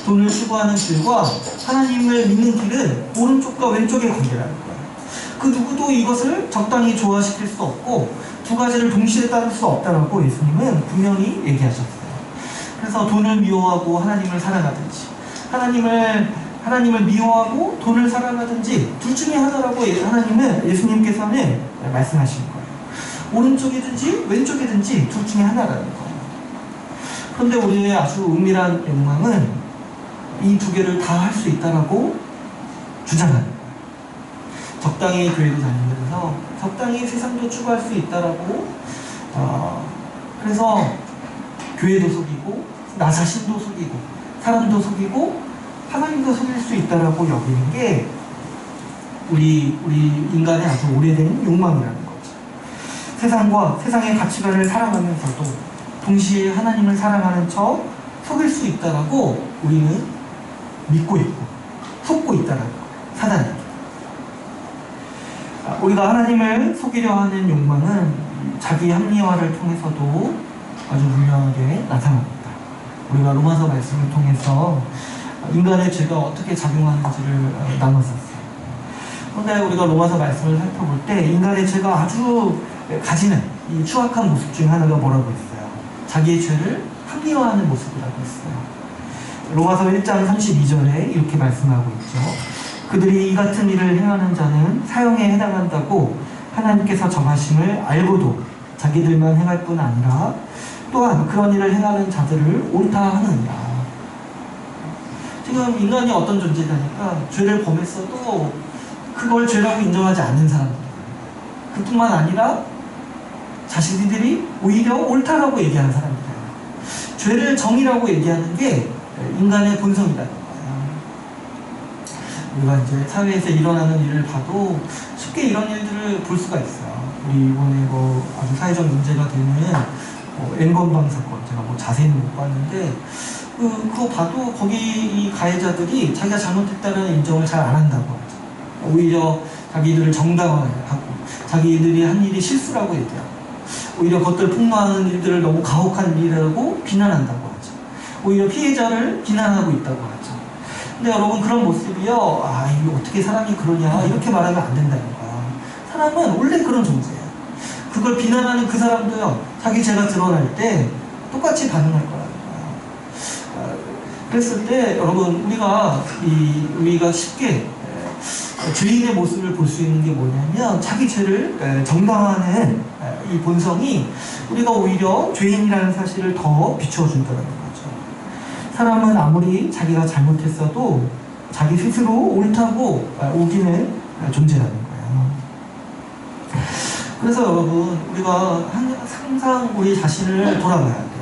Speaker 1: 돈을 추구하는 길과 하나님을 믿는 길은 오른쪽과 왼쪽의 관계라는 거예요. 그 누구도 이것을 적당히 조화시킬 수 없고 두 가지를 동시에 따를 수 없다라고 예수님은 분명히 얘기하셨어요. 그래서 돈을 미워하고 하나님을 사랑하든지, 하나님을 미워하고 돈을 사랑하든지 둘 중에 하나라고 예수님께서는 말씀하신 거예요. 오른쪽이든지 왼쪽이든지 둘 중에 하나라는 거예요. 그런데 우리의 아주 은밀한 욕망은 이 두 개를 다 할 수 있다라고 주장하는 거예요. 적당히 교회도 다니면서 적당히 세상도 추구할 수 있다라고 그래서 교회도 속이고 나 자신도 속이고 사람도 속이고 하나님도 속일 수 있다라고 여기는 게 우리 인간의 아주 오래된 욕망이라는 거죠. 세상과 세상의 가치관을 사랑하면서도 동시에 하나님을 사랑하는 척 속일 수 있다라고 우리는 믿고 있고 속고 있다라는 거예요. 사단에게. 우리가 하나님을 속이려 하는 욕망은 자기 합리화를 통해서도 아주 분명하게 나타납니다. 우리가 로마서 말씀을 통해서 인간의 죄가 어떻게 작용하는지를 나눴었어요. 그런데 우리가 로마서 말씀을 살펴볼 때 인간의 죄가 아주 가지는 이 추악한 모습 중 하나가 뭐라고 했어요? 자기의 죄를 합리화하는 모습이라고 했어요. 로마서 1장 32절에 이렇게 말씀하고 있죠. 그들이 이 같은 일을 행하는 자는 사형에 해당한다고 하나님께서 정하심을 알고도 자기들만 행할 뿐 아니라 또한 그런 일을 행하는 자들을 옳다 하느니라. 지금 인간이 어떤 존재냐니까 죄를 범했어도 그걸 죄라고 인정하지 않는 사람들. 그뿐만 아니라 자신들이 오히려 옳다라고 얘기하는 사람들이에요. 죄를 정의라고 얘기하는 게 인간의 본성이라는 거예요. 우리가 이제 사회에서 일어나는 일을 봐도 쉽게 이런 일들을 볼 수가 있어요. 우리 이번에 아주 사회적 문제가 되는 N번방 사건, 제가 자세히는 못 봤는데 그거 봐도 거기 이 가해자들이 자기가 잘못했다는 인정을 잘 안 한다고 하죠. 오히려 자기들을 정당화하고 자기들이 한 일이 실수라고 얘기하고 오히려 그것들 폭로하는 일들을 너무 가혹한 일이라고 비난한다고 하죠. 오히려 피해자를 비난하고 있다고 하죠. 근데 여러분 그런 모습이요, 이게 어떻게 사람이 그러냐 이렇게 말하면 안 된다는 거야. 사람은 원래 그런 존재예요. 그걸 비난하는 그 사람도요, 자기 죄가 드러날 때 똑같이 반응할 거라는 거야. 그랬을 때 여러분 우리가 쉽게 죄인의 모습을 볼 수 있는 게 뭐냐면 자기 죄를 정당화하는 이 본성이 우리가 오히려 죄인이라는 사실을 더 비추어준다는 거죠. 사람은 아무리 자기가 잘못했어도 자기 스스로 옳다고 우기는 존재라는 거예요. 그래서 여러분 우리가 항상 우리 자신을 돌아봐야 돼요.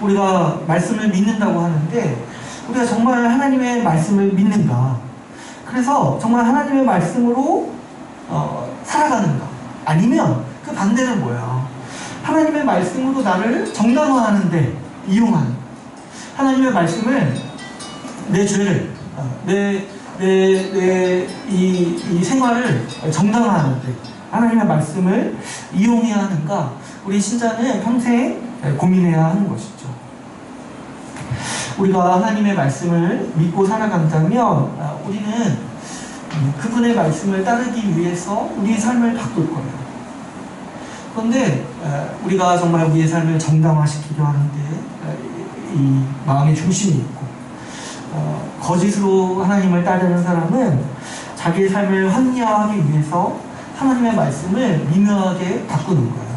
Speaker 1: 우리가 말씀을 믿는다고 하는데 우리가 정말 하나님의 말씀을 믿는가? 그래서 정말 하나님의 말씀으로 살아가는가? 아니면 그 반대는 뭐야? 하나님의 말씀으로 나를 정당화하는데 이용하는, 하나님의 말씀을 내 죄를 이 생활을 정당화하는데 하나님의 말씀을 이용해야 하는가? 우리 신자는 평생 고민해야 하는 것이죠. 우리가 하나님의 말씀을 믿고 살아간다면 우리는 그분의 말씀을 따르기 위해서 우리의 삶을 바꿀 거예요. 그런데 우리가 정말 우리의 삶을 정당화시키려 하는데 이 마음의 중심이 있고 거짓으로 하나님을 따르는 사람은 자기의 삶을 합리화하기 위해서 하나님의 말씀을 미묘하게 바꾸는 거예요.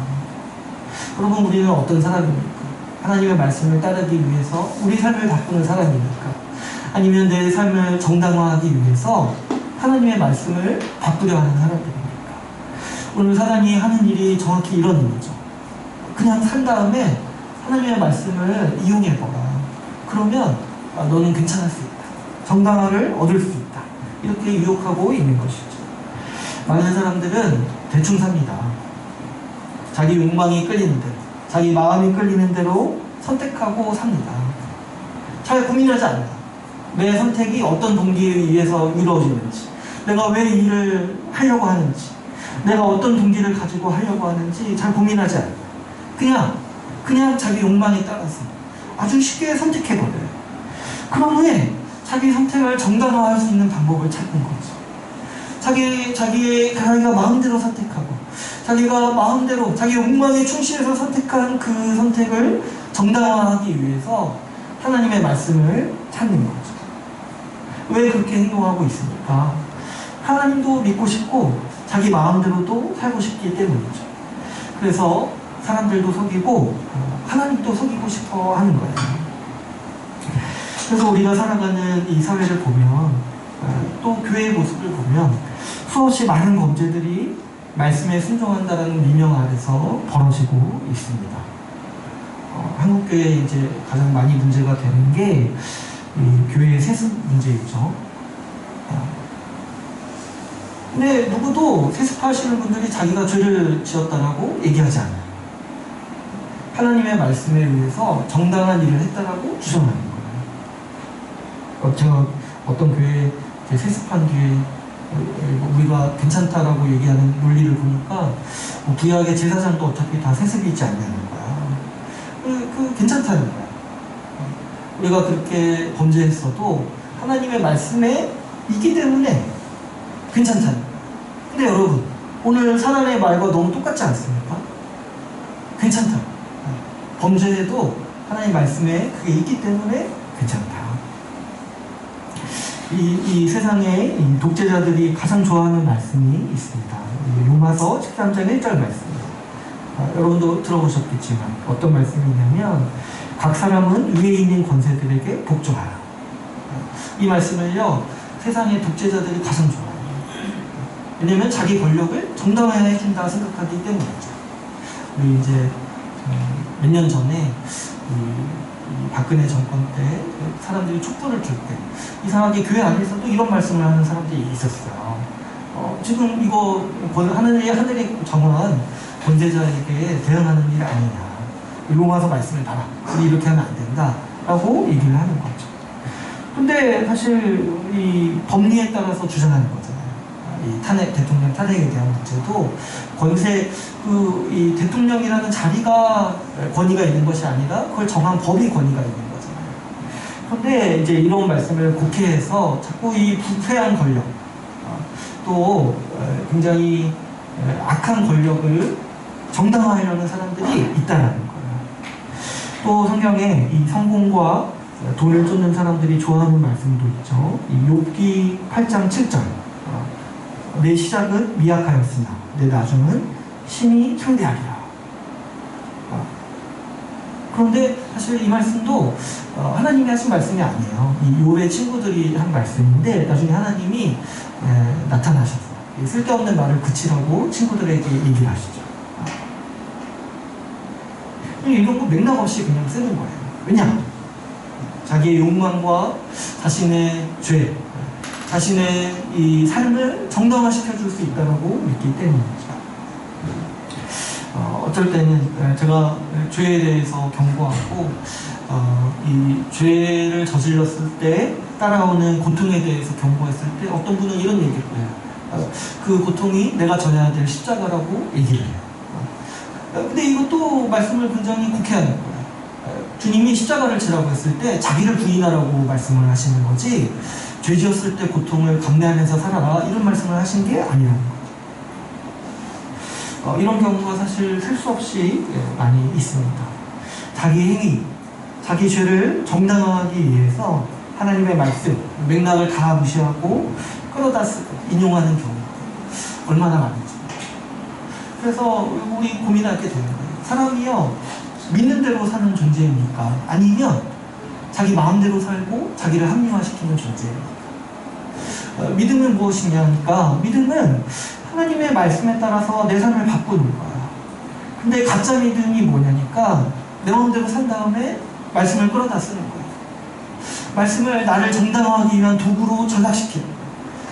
Speaker 1: 여러분 우리는 어떤 사람입니까? 하나님의 말씀을 따르기 위해서 우리 삶을 바꾸는 사람입니까? 아니면 내 삶을 정당화하기 위해서 하나님의 말씀을 바꾸려 하는 사람들입니까? 오늘 사단이 하는 일이 정확히 이런 일이죠. 그냥 산 다음에 하나님의 말씀을 이용해봐라. 그러면 너는 괜찮을 수 있다. 정당화를 얻을 수 있다. 이렇게 유혹하고 있는 것이죠. 많은 사람들은 대충 삽니다. 자기 욕망이 끌리는 대로, 자기 마음이 끌리는 대로 선택하고 삽니다. 잘 고민하지 않아요. 내 선택이 어떤 동기에 의해서 이루어지는지, 내가 왜 이 일을 하려고 하는지, 내가 어떤 동기를 가지고 하려고 하는지 잘 고민하지 않아요. 그냥 자기 욕망에 따라서 아주 쉽게 선택해버려요. 그런 후에 자기 선택을 정당화할 수 있는 방법을 찾는 거죠. 자기가 마음대로 선택하고 자기가 마음대로 자기 욕망에 충실해서 선택한 그 선택을 정당화하기 위해서 하나님의 말씀을 찾는 거죠. 왜 그렇게 행동하고 있습니까? 하나님도 믿고 싶고 자기 마음대로도 살고 싶기 때문이죠. 그래서 사람들도 속이고 하나님도 속이고 싶어 하는 거예요. 그래서 우리가 살아가는 이 사회를 보면 또 교회의 모습을 보면 수없이 많은 범죄들이 말씀에 순종한다라는 미명 아래서 벌어지고 있습니다. 한국교회에 이제 가장 많이 문제가 되는 게 이 교회의 세습 문제이죠. 근데 누구도 세습하시는 분들이 자기가 죄를 지었다라고 얘기하지 않아요. 하나님의 말씀에 의해서 정당한 일을 했다라고 주장하는 거예요. 제가 어떤 교회에 세습한 뒤에 우리가 괜찮다라고 얘기하는 논리를 보니까 구약의 제사장도 어차피 다 세습이 있지 않냐는 거야. 괜찮다는 거야. 우리가 그렇게 범죄했어도 하나님의 말씀에 있기 때문에 괜찮다는 거야. 근데 여러분, 오늘 사단의 말과 너무 똑같지 않습니까? 괜찮다. 범죄해도 하나님 말씀에 그게 있기 때문에 괜찮다. 이 세상에 이 독재자들이 가장 좋아하는 말씀이 있습니다. 로마서 13장 1절 말씀입니다. 여러분도 들어보셨겠지만 어떤 말씀이냐면 각 사람은 위에 있는 권세들에게 복종하라. 이 말씀을요, 세상의 독재자들이 가장 좋아해요. 왜냐면 자기 권력을 정당화해야 해준다 생각하기 때문이죠. 우리 이제 몇 년 전에 이 박근혜 정권 때 사람들이 촛불을 줄 때 이상하게 교회 안에서도 이런 말씀을 하는 사람들이 있었어요. 지금 이거 하늘이 정한 권세자에게 대응하는 일 아니냐. 로마서 말씀을 봐라. 우리 이렇게 하면 안 된다. 라고 얘기를 하는 거죠. 근데 사실 이 법리에 따라서 주장하는 거잖아요. 이 대통령 탄핵에 대한 문제도 이 대통령이라는 자리가 권위가 있는 것이 아니라 그걸 정한 법이 권위가 있는 거잖아요. 그런데 이제 이런 말씀을 국회에서 자꾸 이 부패한 권력, 또 굉장히 악한 권력을 정당화하려는 사람들이 있다라는 거예요. 또 성경에 이 성공과 돈을 쫓는 사람들이 좋아하는 말씀도 있죠. 이 욥기 8장 7절. 내 시작은 미약하였으나 내 나중은 심히 창대하리라. 그런데 사실 이 말씀도 하나님이 하신 말씀이 아니에요. 이 욥의 친구들이 한 말씀인데 나중에 하나님이 나타나셔서 쓸데없는 말을 그치라고 친구들에게 얘기를 하시죠. 이런 거 맥락 없이 그냥 쓰는 거예요. 왜냐? 자기의 욕망과 자신의 죄, 자신의 이 삶을 정당화시켜줄 수 있다고 믿기 때문이죠. 어쩔 때는 제가 죄에 대해서 경고하고 이 죄를 저질렀을 때 따라오는 고통에 대해서 경고했을 때 어떤 분은 이런 얘기를 해요. 그 고통이 내가 져야 될 십자가라고 얘기를 해요. 근데 이것도 말씀을 굉장히 국회하는 거예요. 주님이 십자가를 지라고 했을 때 자기를 부인하라고 말씀을 하시는 거지, 죄 지었을 때 고통을 감내하면서 살아라 이런 말씀을 하신 게 아니라는 거죠. 이런 경우가 사실 셀 수 없이 많이 있습니다. 자기 행위, 자기 죄를 정당화하기 위해서 하나님의 말씀, 맥락을 다 무시하고 끌어다 쓰고 인용하는 경우 얼마나 많은지. 그래서 우리 고민하게 되는 거예요. 사람이요, 믿는 대로 사는 존재입니까? 아니면 자기 마음대로 살고 자기를 합리화시키는 존재입니까? 믿음은 무엇이냐 하니까, 믿음은 하나님의 말씀에 따라서 내 삶을 바꾸는 거야. 근데 가짜 믿음이 뭐냐니까, 내 마음대로 산 다음에 말씀을 끌어다 쓰는 거야. 말씀을 나를 정당화하기 위한 도구로 전락시키는 거야.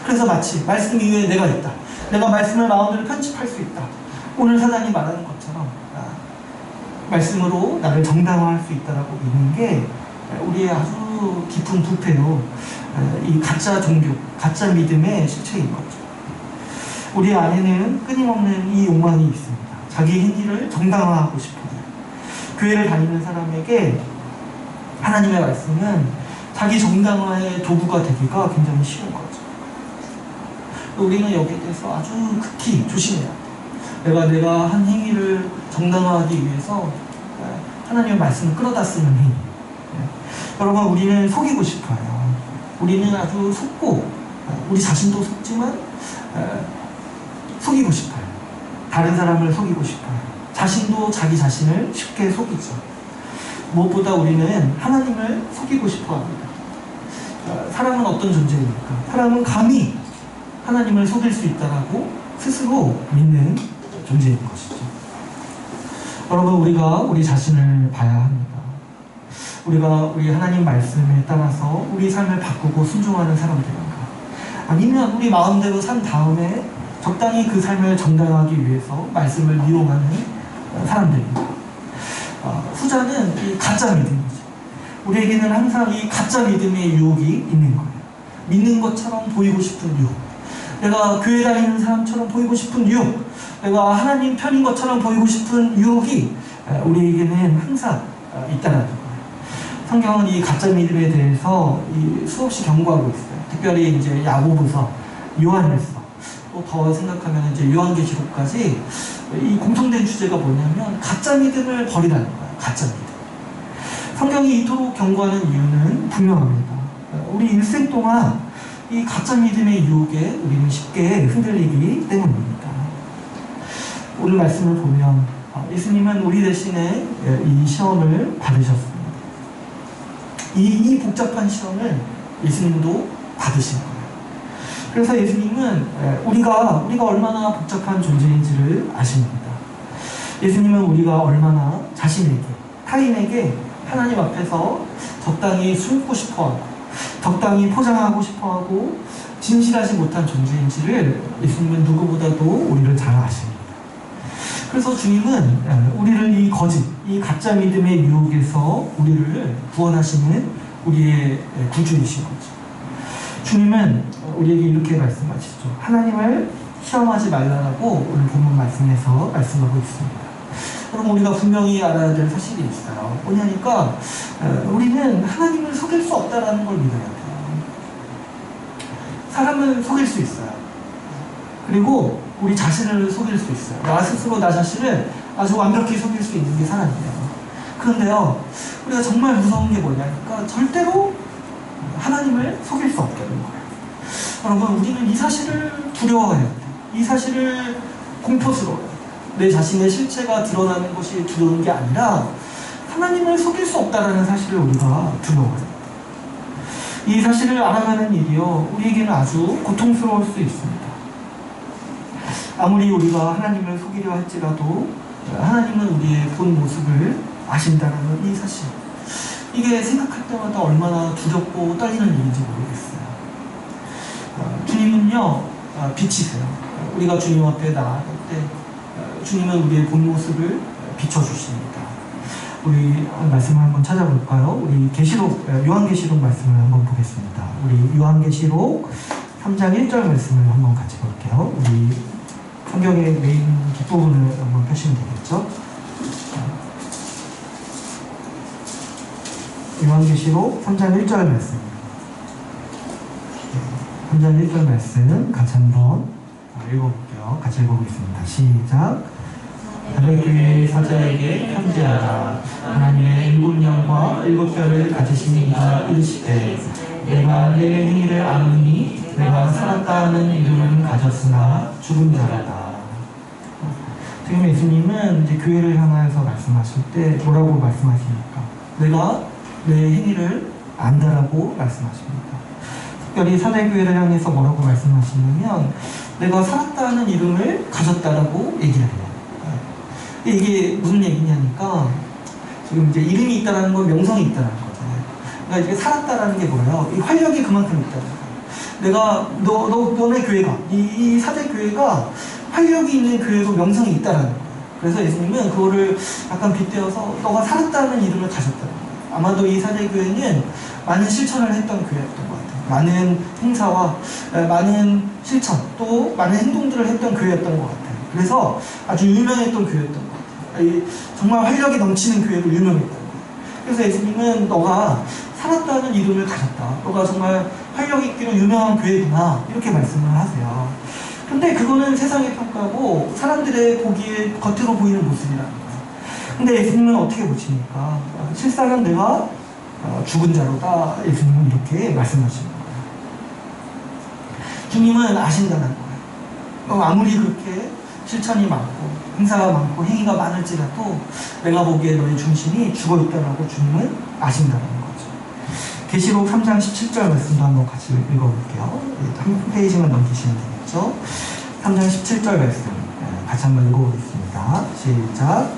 Speaker 1: 그래서 마치 말씀 이외에 내가 있다. 내가 말씀을 마음대로 편집할 수 있다. 오늘 사단이 말하는 것처럼 말씀으로 나를 정당화할 수 있다라고 믿는 게 우리의 아주 깊은 부패로 이 가짜 종교, 가짜 믿음의 실체인 거죠. 우리 안에는 끊임없는 이 욕망이 있습니다. 자기 행위를 정당화하고 싶어요. 교회를 다니는 사람에게 하나님의 말씀은 자기 정당화의 도구가 되기가 굉장히 쉬운 거죠. 우리는 여기에 대해서 아주 극히 조심해야 돼요. 내가 한 행위를 정당화하기 위해서 하나님의 말씀을 끌어다 쓰는 행위. 여러분, 우리는 속이고 싶어요. 우리는 아주 속고, 우리 자신도 속지만 속이고 싶어요. 다른 사람을 속이고 싶어요. 자신도 자기 자신을 쉽게 속이죠. 무엇보다 우리는 하나님을 속이고 싶어 합니다. 사람은 어떤 존재입니까? 사람은 감히 하나님을 속일 수 있다라고 스스로 믿는 존재인 것이죠. 여러분, 우리가 우리 자신을 봐야 합니다. 우리가 우리 하나님 말씀에 따라서 우리 삶을 바꾸고 순종하는 사람들인가? 아니면 우리 마음대로 산 다음에 적당히 그 삶을 정당하기 위해서 말씀을 미용하는 사람들입니다. 후자는 이 가짜 믿음이죠. 우리에게는 항상 이 가짜 믿음의 유혹이 있는 거예요. 믿는 것처럼 보이고 싶은 유혹, 내가 교회 다니는 사람처럼 보이고 싶은 유혹, 내가 하나님 편인 것처럼 보이고 싶은 유혹이 우리에게는 항상 있다는 거예요. 성경은 이 가짜 믿음에 대해서 수없이 경고하고 있어요. 특별히 이제 야고보서, 요한일서, 또 더 생각하면 이제 요한계시록까지 이 공통된 주제가 뭐냐면 가짜 믿음을 버리라는 거예요. 가짜 믿음. 성경이 이토록 경고하는 이유는 분명합니다. 우리 일생 동안 이 가짜 믿음의 유혹에 우리는 쉽게 흔들리기 때문입니다. 오늘 말씀을 보면 예수님은 우리 대신에 이 시험을 받으셨습니다. 이 복잡한 시험을 예수님도 받으신 거예요. 그래서 예수님은 우리가 얼마나 복잡한 존재인지를 아십니다. 예수님은 우리가 얼마나 자신에게, 타인에게 하나님 앞에서 적당히 숨고 싶어하고 적당히 포장하고 싶어하고 진실하지 못한 존재인지를 예수님은 누구보다도 우리를 잘 아십니다. 그래서 주님은 우리를 이 거짓, 이 가짜 믿음의 유혹에서 우리를 구원하시는 우리의 구주이신 거죠. 주님은 우리에게 이렇게 말씀하시죠. 하나님을 시험하지 말라라고 오늘 본문 말씀에서 말씀하고 있습니다. 그럼 우리가 분명히 알아야 될 사실이 있어요. 뭐냐니까 우리는 하나님을 속일 수 없다라는 걸 믿어야 돼요. 사람은 속일 수 있어요. 그리고 우리 자신을 속일 수 있어요. 나 스스로 나 자신을 아주 완벽히 속일 수 있는 게 사람이에요. 그런데요, 우리가 정말 무서운 게 뭐냐니까 절대로 하나님을 속일 수 없다는 거예요. 여러분, 우리는 이 사실을 두려워해야 돼요. 이 사실을 공포스러워해요. 내 자신의 실체가 드러나는 것이 두려운 게 아니라 하나님을 속일 수 없다는 사실을 우리가 두려워해요. 이 사실을 알아가는 일이요, 우리에게는 아주 고통스러울 수 있습니다. 아무리 우리가 하나님을 속이려 할지라도 하나님은 우리의 본 모습을 아신다는 이 사실, 이게 생각할 때마다 얼마나 두렵고 떨리는 일인지 모르겠어요. 주님은요, 빛이세요. 우리가 주님 앞에 나아갈 때 주님은 우리의 본 모습을 비춰주십니다. 우리 말씀을 한번 찾아볼까요? 우리 요한계시록 말씀을 한번 보겠습니다. 우리 요한계시록 3장 1절 말씀을 한번 같이 볼게요. 우리 성경의 메인 뒷부분을 한번 펴시면 되겠죠? 요한계시록 3장 1절 말씀. 3장 1절 말씀 같이 한번 읽어볼게요. 같이 읽어보겠습니다. 시작. 다른 교회의 사자에게 편지하라. 하나님의 일곱 영과 일곱 별을 가지신 이가 이르시되 내가 내 행위를 아느니 내가 살았다 하는 이름은 가졌으나 죽은 자라다. 지금 예수님은 이제 교회를 향하여서 말씀하실 때 뭐라고 말씀하십니까? 내가 내 행위를 안다라고 말씀하십니다. 특별히 사대교회를 향해서 뭐라고 말씀하시냐면 내가 살았다는 이름을 가졌다라고 얘기를 해요. 이게 무슨 얘기냐니까 지금 이제 이름이 있다는 건 명성이 있다는 거잖아요. 그러니까 이게 살았다라는 게 뭐예요? 이 활력이 그만큼 있다는 거예요. 내가 너네 교회가 이 사대교회가 활력이 있는 교회고 명성이 있다는 거예요. 그래서 예수님은 그거를 약간 빗대어서 너가 살았다는 이름을 가졌다는 거예요. 아마도 이 사대교회는 많은 실천을 했던 교회였던 것 같아요. 많은 행사와 많은 실천, 또 많은 행동들을 했던 교회였던 것 같아요. 그래서 아주 유명했던 교회였던 것 같아요. 정말 활력이 넘치는 교회로 유명했던 거예요. 그래서 예수님은 너가 살았다는 이름을 가졌다. 너가 정말 활력 있기로 유명한 교회구나. 이렇게 말씀을 하세요. 근데 그거는 세상의 평가고 사람들의 보기에 겉으로 보이는 모습이라는 거예요. 근데 예수님은 어떻게 보십니까? 실상은 내가 죽은 자로다. 예수님은 이렇게 말씀하시는 거예요. 주님은 아신다는 거예요. 아무리 그렇게 실천이 많고 행사가 많고 행위가 많을지라도 내가 보기에 너의 중심이 죽어있다라고 주님은 아신다는 거죠. 계시록 3장 17절 말씀도 한번 같이 읽어볼게요. 한 페이지만 넘기시면 됩니다. 그렇죠? 3장 17절 말씀 같이 한번 읽어보겠습니다. 시작.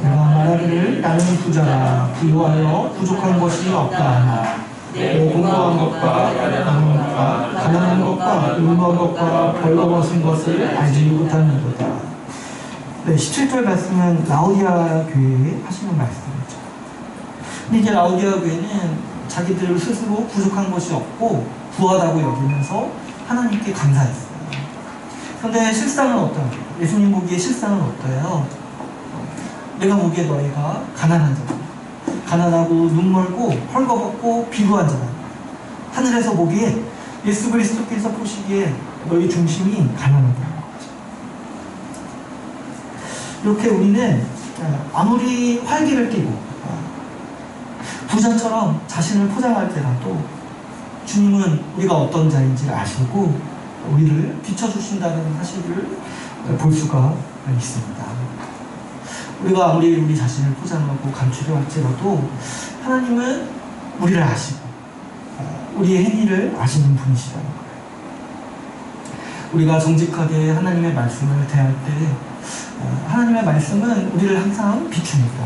Speaker 1: 내가 말하기를 나는 부자라 부유하여 부족한 것이 없다. 내 공부한 것과 가련한 것과 가난한 것과 의무한 것과 벌거벗은 것을 알지 못하는도다. 네, 17절 말씀은 라오디아 교회에 하시는 말씀이죠. 근데 이제 라오디아 교회는 자기들 스스로 부족한 것이 없고 부하다고 여기면서 하나님께 감사했어요. 그런데 실상은 어떠냐? 예수님 보기에 실상은 어떠해요? 내가 보기에 너희가 가난한 자다. 가난하고 눈멀고 헐거벗고 비구한 자다. 하늘에서 보기에 예수 그리스도께서 보시기에 너희 중심이 가난하다는 거죠. 이렇게 우리는 아무리 활기를 띠고 부자처럼 자신을 포장할 때라도 주님은 우리가 어떤 자인지를 아시고 우리를 비춰주신다는 사실을 볼 수가 있습니다. 우리가 아무리 우리 자신을 포장하고 감추려 할지라도 하나님은 우리를 아시고 우리의 행위를 아시는 분이시라는 거예요. 우리가 정직하게 하나님의 말씀을 대할 때 하나님의 말씀은 우리를 항상 비춥니다.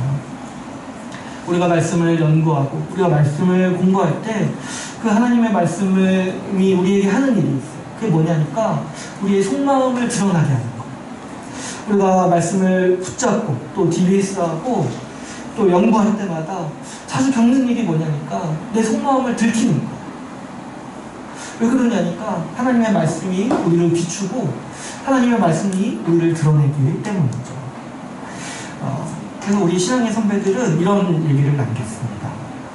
Speaker 1: 우리가 말씀을 연구하고 우리가 말씀을 공부할 때 그 하나님의 말씀이 우리에게 하는 일이 있어요. 그게 뭐냐니까 우리의 속마음을 드러나게 하는 거예요. 우리가 말씀을 붙잡고 또 DBS하고 또 연구할 때마다 자주 겪는 일이 뭐냐니까 내 속마음을 들키는 거예요. 왜 그러냐니까 하나님의 말씀이 우리를 비추고 하나님의 말씀이 우리를 드러내기 때문이죠. 그래서 우리 신앙의 선배들은 이런 얘기를 남겼습니다.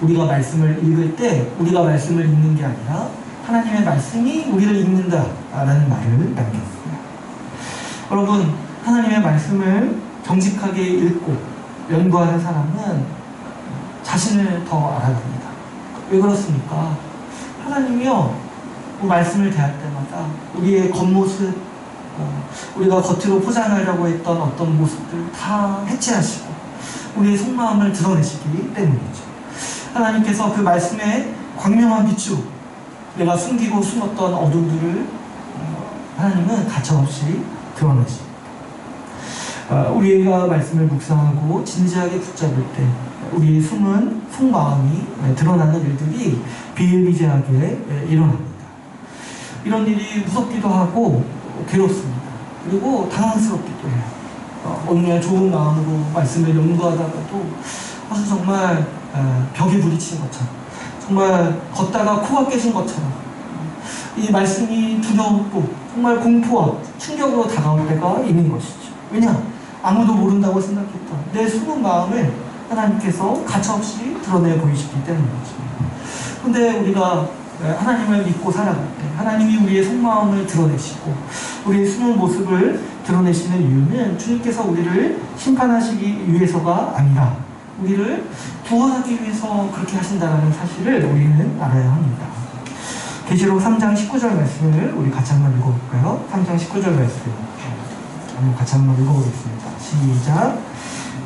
Speaker 1: 우리가 말씀을 읽을 때 우리가 말씀을 읽는 게 아니라 하나님의 말씀이 우리를 읽는다라는 말을 남겼어요. 여러분, 하나님의 말씀을 정직하게 읽고 연구하는 사람은 자신을 더 알아갑니다. 왜 그렇습니까? 하나님이요, 말씀을 대할 때마다 우리의 겉모습, 우리가 겉으로 포장하려고 했던 어떤 모습들 다 해체하시고 우리의 속마음을 드러내시기 때문이죠. 하나님께서 그 말씀의 광명한 빛으로 내가 숨기고 숨었던 어둠들을 하나님은 가차없이 드러내십니다. 우리가 말씀을 묵상하고 진지하게 붙잡을 때 우리의 숨은 속마음이 드러나는 일들이 비일비재하게 일어납니다. 이런 일이 무섭기도 하고 괴롭습니다. 그리고 당황스럽기도 해요. 어느 날 좋은 마음으로 말씀을 연구하다가도 아주 정말 벽에 부딪힌 것처럼 정말 걷다가 코가 깨진 것처럼 이 말씀이 두렵고 정말 공포와 충격으로 다가올 때가 있는 것이죠. 왜냐? 아무도 모른다고 생각했던 내 숨은 마음을 하나님께서 가차없이 드러내 보이시기 때문이죠. 근데 우리가 하나님을 믿고 살아갈 때 하나님이 우리의 속마음을 드러내시고 우리의 숨은 모습을 드러내시는 이유는 주님께서 우리를 심판하시기 위해서가 아니라 우리를 구원하기 위해서 그렇게 하신다는 사실을 우리는 알아야 합니다. 계시록 3장 19절 말씀을 우리 같이 한번 읽어볼까요? 3장 19절 말씀 한번 같이 한번 읽어보겠습니다. 시작.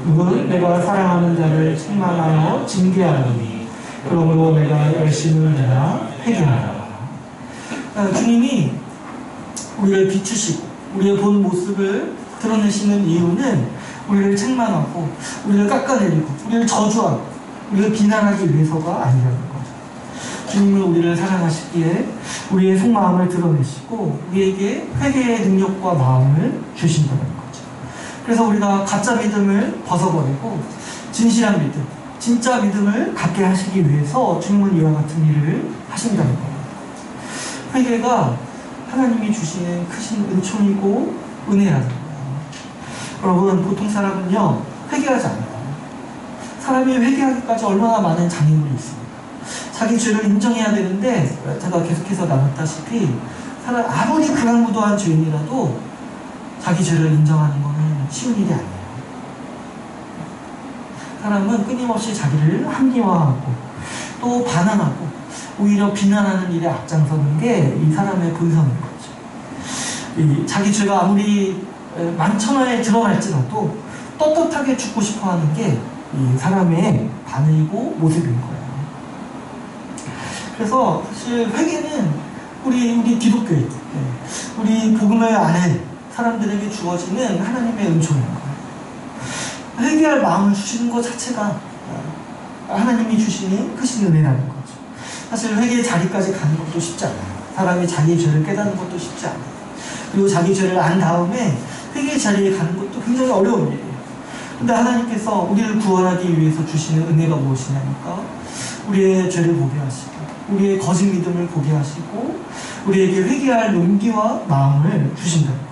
Speaker 1: 누구는 내가 사랑하는 자를 책망하여 징계하노니 그러므로 내가 열심을 내라 회개하라. 주님이 우리를 비추시고 우리의 본 모습을 드러내시는 이유는 우리를 책망하고 우리를 깎아내리고 우리를 저주하고 우리를 비난하기 위해서가 아니라는 거죠. 주님은 우리를 사랑하시기에 우리의 속마음을 드러내시고 우리에게 회개의 능력과 마음을 주신다는 거죠. 그래서 우리가 가짜 믿음을 벗어버리고 진실한 믿음, 진짜 믿음을 갖게 하시기 위해서 주님은 이와 같은 일을 하신다는 겁니다. 회개가 하나님이 주시는 크신 은총이고 은혜라는 거예요. 여러분, 보통 사람은요 회개하지 않아요. 사람이 회개하기까지 얼마나 많은 장애물이 있습니까? 자기 죄를 인정해야 되는데 제가 계속해서 나눴다시피 사람 아무리 극악무도한 죄인이라도 자기 죄를 인정하는 것은 쉬운 일이 아니에요. 사람은 끊임없이 자기를 합리화하고 또 반항하고 오히려 비난하는 일에 앞장서는 게 이 사람의 본성인 거죠. 자기 죄가 아무리 만천하에 드러날지라도 떳떳하게 죽고 싶어하는 게 이 사람의 반응이고 모습인 거예요. 그래서 사실 회개는 우리 기독교인, 우리 복음을 아는 사람들에게 주어지는 하나님의 은총인 거예요. 회개할 마음을 주시는 것 자체가 하나님이 주시는 크신 은혜라는 거죠. 사실 회개의 자리까지 가는 것도 쉽지 않아요. 사람이 자기 죄를 깨닫는 것도 쉽지 않아요. 그리고 자기 죄를 안 다음에 회개의 자리에 가는 것도 굉장히 어려운 일이에요. 근데 하나님께서 우리를 구원하기 위해서 주시는 은혜가 무엇이냐니까 우리의 죄를 보게 하시고 우리의 거짓 믿음을 보게 하시고 우리에게 회개할 용기와 마음을 주신다는 거죠.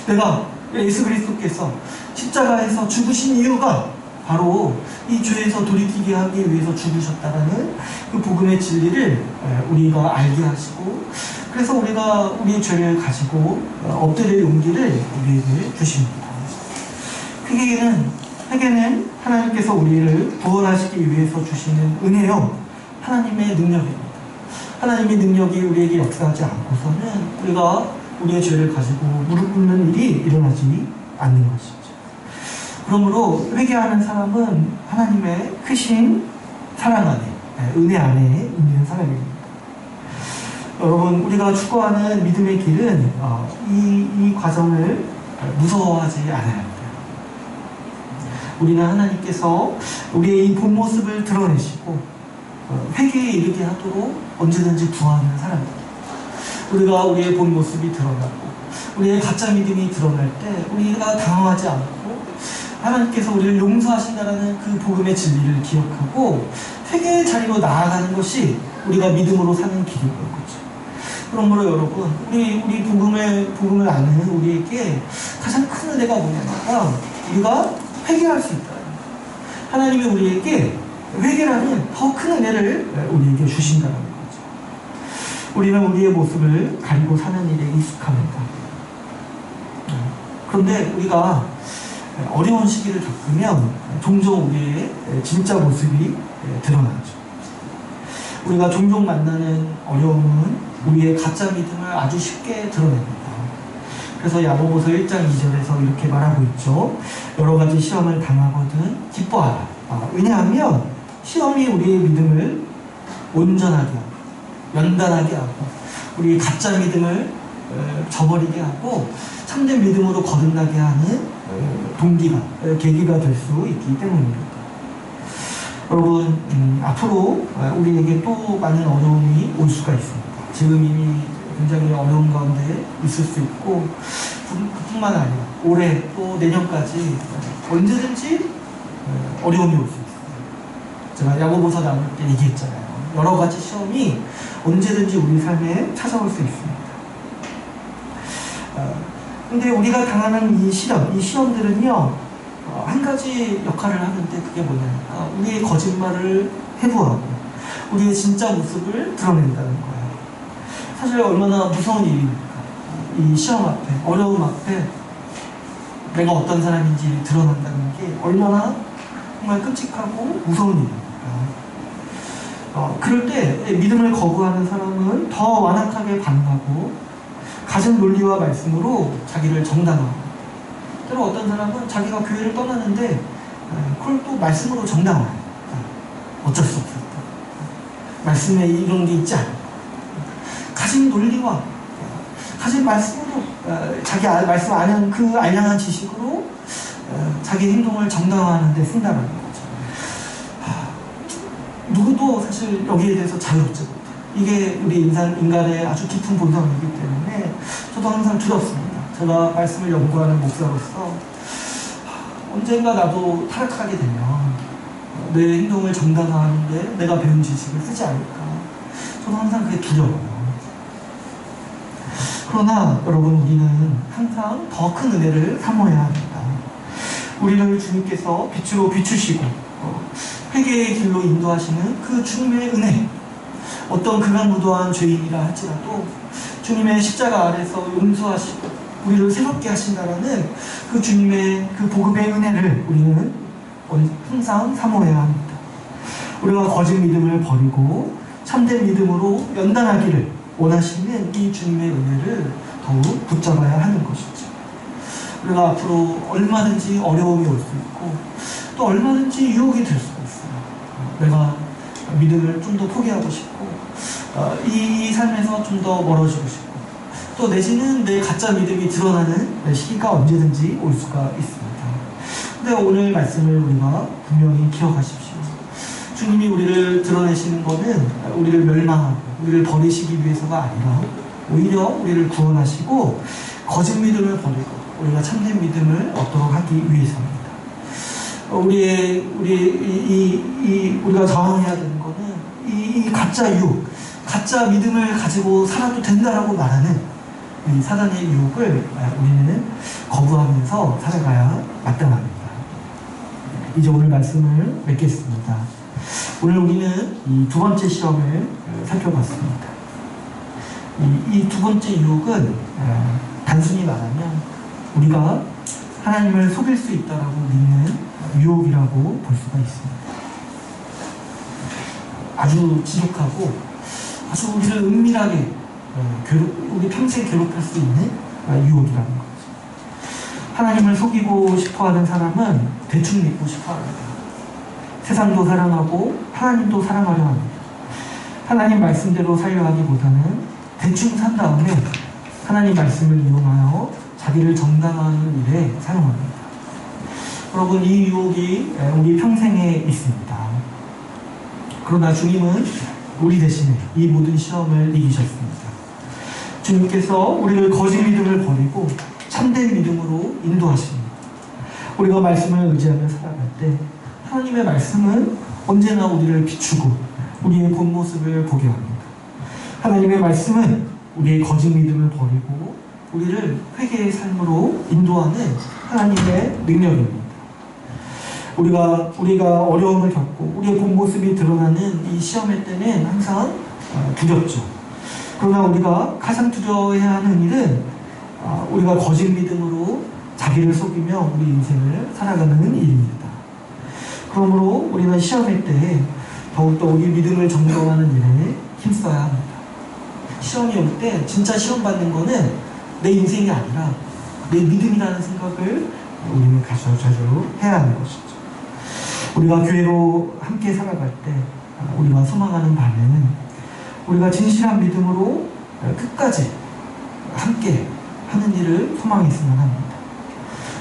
Speaker 1: 내가 예수 그리스도께서 십자가에서 죽으신 이유가 바로 이 죄에서 돌이키게 하기 위해서 죽으셨다라는 그 복음의 진리를 우리가 알게 하시고 그래서 우리가 우리의 죄를 가지고 엎드릴 용기를 우리에게 주십니다. 회개는 하나님께서 우리를 구원하시기 위해서 주시는 은혜요 하나님의 능력입니다. 하나님의 능력이 우리에게 역사하지 않고서는 우리가 우리의 죄를 가지고 무릎 꿇는 일이 일어나지 않는 것이죠. 그러므로 회개하는 사람은 하나님의 크신 사랑 안에, 은혜 안에 있는 사람입니다. 여러분, 우리가 추구하는 믿음의 길은 이 과정을 무서워하지 않아야 합니다. 우리는 하나님께서 우리의 이 본 모습을 드러내시고 회개에 이르게 하도록 언제든지 구하는 사람입니다. 우리가 우리의 본 모습이 드러나고 우리의 가짜 믿음이 드러날 때 우리가 당황하지 않고 하나님께서 우리를 용서하신다는 그 복음의 진리를 기억하고 회개의 자리로 나아가는 것이 우리가 믿음으로 사는 길인 거죠. 그러므로 여러분, 우리 복음을 아는 우리에게 가장 큰 은혜가 뭐냐면 우리가 회개할 수 있다. 하나님이 우리에게 회개라는 더 큰 은혜를 우리에게 주신다는 거죠. 우리는 우리의 모습을 가리고 사는 일에 익숙합니다. 그런데 우리가 어려운 시기를 겪으면 종종 우리의 진짜 모습이 드러나죠. 우리가 종종 만나는 어려움은 우리의 가짜 믿음을 아주 쉽게 드러냅니다. 그래서 야고보서 1장 2절에서 이렇게 말하고 있죠. 여러 가지 시험을 당하거든 기뻐하라. 왜냐하면 시험이 우리의 믿음을 온전하게 하고 연단하게 하고 우리의 가짜 믿음을 저버리게 하고 참된 믿음으로 거듭나게 하는 동기가, 계기가 될 수 있기 때문입니다. 여러분, 앞으로 우리에게 또 많은 어려움이 올 수가 있습니다. 지금 이미 굉장히 어려운 가운데 있을 수 있고 그뿐만 아니라 올해 또 내년까지 언제든지 어려움이 올 수 있어요. 제가 야고보서 나눌 때 얘기했잖아요. 여러 가지 시험이 언제든지 우리 삶에 찾아올 수 있습니다. 근데 우리가 당하는 이 시험들은요, 한 가지 역할을 하는데 그게 뭐냐면 우리의 거짓말을 해부하고 우리의 진짜 모습을 드러낸다는 거예요. 사실 얼마나 무서운 일입니까? 이 시험 앞에, 어려움 앞에 내가 어떤 사람인지 드러난다는 게 얼마나 정말 끔찍하고 무서운 일입니까? 그럴 때 믿음을 거부하는 사람은 더 완악하게 반응하고 가진 논리와 말씀으로 자기를 정당화하고 때로 어떤 사람은 자기가 교회를 떠나는데 그걸 또 말씀으로 정당화해요. 어쩔 수 없었다. 말씀에 이런 게 있지 않을까. 가진 논리와 가진 말씀으로 자기 말씀 아는 그 알량한 지식으로 자기 행동을 정당화하는 데 쓴다는 거죠. 누구도 사실 여기에 대해서 자유롭지 못해요. 이게 우리 인간의 아주 깊은 본성이기 때문에 저도 항상 두렵습니다. 제가 말씀을 연구하는 목사로서 언젠가 나도 타락하게 되면 내 행동을 정당화하는데 내가 배운 지식을 쓰지 않을까. 저도 항상 그게 두려워요. 그러나 여러분, 우리는 항상 더 큰 은혜를 사모해야 합니다. 우리를 주님께서 빛으로 비추시고 회개의 길로 인도하시는 그 주님의 은혜, 어떤 극악무도한 죄인이라 할지라도 주님의 십자가 아래서 용서하시고 우리를 새롭게 하신다라는 그 주님의 그 복음의 은혜를 우리는 항상 사모해야 합니다. 우리가 거짓 믿음을 버리고 참된 믿음으로 연단하기를 원하시는 이 주님의 은혜를 더욱 붙잡아야 하는 것이죠. 우리가 앞으로 얼마든지 어려움이 올 수 있고 또 얼마든지 유혹이 될 수가 있어요. 내가 믿음을 좀 더 포기하고 싶고 이 삶에서 좀 더 멀어지고 싶고, 또 내지는 내 가짜 믿음이 드러나는 시기가 언제든지 올 수가 있습니다. 근데 오늘 말씀을 우리가 분명히 기억하십시오. 주님이 우리를 드러내시는 것은 우리를 멸망하고 우리를 버리시기 위해서가 아니라 오히려 우리를 구원하시고 거짓 믿음을 버리고 우리가 참된 믿음을 얻도록 하기 위해서입니다. 우리가 저항해야 되는 것은 이 가짜 유혹, 가짜 믿음을 가지고 살아도 된다라고 말하는 이 사단의 유혹을 우리는 거부하면서 살아가야 마땅합니다. 이제 오늘 말씀을 맺겠습니다. 오늘 우리는 이 두 번째 시험을 살펴봤습니다. 이 두 번째 유혹은 단순히 말하면 우리가 하나님을 속일 수 있다라고 믿는 유혹이라고 볼 수가 있습니다. 아주 지독하고 아주 우리를 은밀하게 우리 평생 괴롭힐 수 있는 유혹이라는 거죠. 하나님을 속이고 싶어하는 사람은 대충 믿고 싶어합니다. 세상도 사랑하고 하나님도 사랑하려 합니다. 하나님 말씀대로 살려 하기보다는 대충 산 다음에 하나님 말씀을 이용하여 자기를 정당화하는 일에 사용합니다. 여러분, 이 유혹이 우리 평생에 있습니다. 그러나 주님은 우리 대신에 이 모든 시험을 이기셨습니다. 주님께서 우리를 거짓 믿음을 버리고 참된 믿음으로 인도하십니다. 우리가 말씀을 의지하며 살아갈 때 하나님의 말씀은 언제나 우리를 비추고 우리의 본 모습을 보게 합니다. 하나님의 말씀은 우리의 거짓 믿음을 버리고 우리를 회개의 삶으로 인도하는 하나님의 능력입니다. 우리가 어려움을 겪고 우리의 본 모습이 드러나는 이 시험의 때는 항상 두렵죠. 그러나 우리가 가장 두려워해야 하는 일은 우리가 거짓 믿음으로 자기를 속이며 우리 인생을 살아가는 일입니다. 그러므로 우리는 시험의 때에 더욱더 우리 믿음을 점검하는 일에 힘써야 합니다. 시험이 올 때 진짜 시험 받는 거는 내 인생이 아니라 내 믿음이라는 생각을 우리는 자주 해야 하는 것이죠. 우리가 교회로 함께 살아갈 때 우리가 소망하는 바는 우리가 진실한 믿음으로 끝까지 함께 하는 일을 소망했으면 합니다.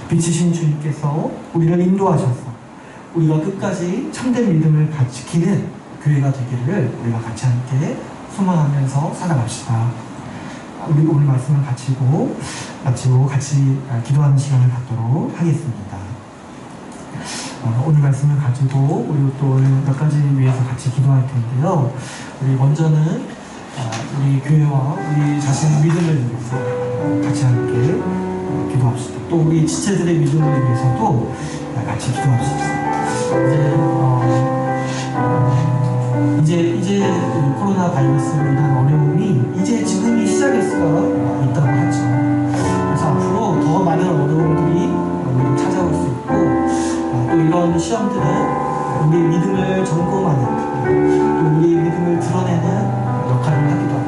Speaker 1: 빛이신 주님께서 우리를 인도하셔서 우리가 끝까지 참된 믿음을 지키는 교회가 되기를 우리가 같이 함께 소망하면서 살아갑시다. 우리 오늘 말씀을 마치고 같이 기도하는 시간을 갖도록 하겠습니다. 오늘 말씀을 가지고 우리 또 오늘 몇 가지 위해서 같이 기도할 텐데요. 우리 먼저는 우리 교회와 우리 자신의 믿음을 위해서 같이 함께 기도합시다. 또 우리 지체들의 믿음을 위해서도 같이 기도합시다. 이제 코로나 바이러스로 인한 어려움이 이제 지금이 시작일 수가 있다고 하죠. 그래서 앞으로 더 많은 어려움들이 우리를 찾아올 수 있고 또 이런 시험들은 우리의 믿음을 점검하는 또 우리의 믿음을 드러내는 역할을 하기도 합니다.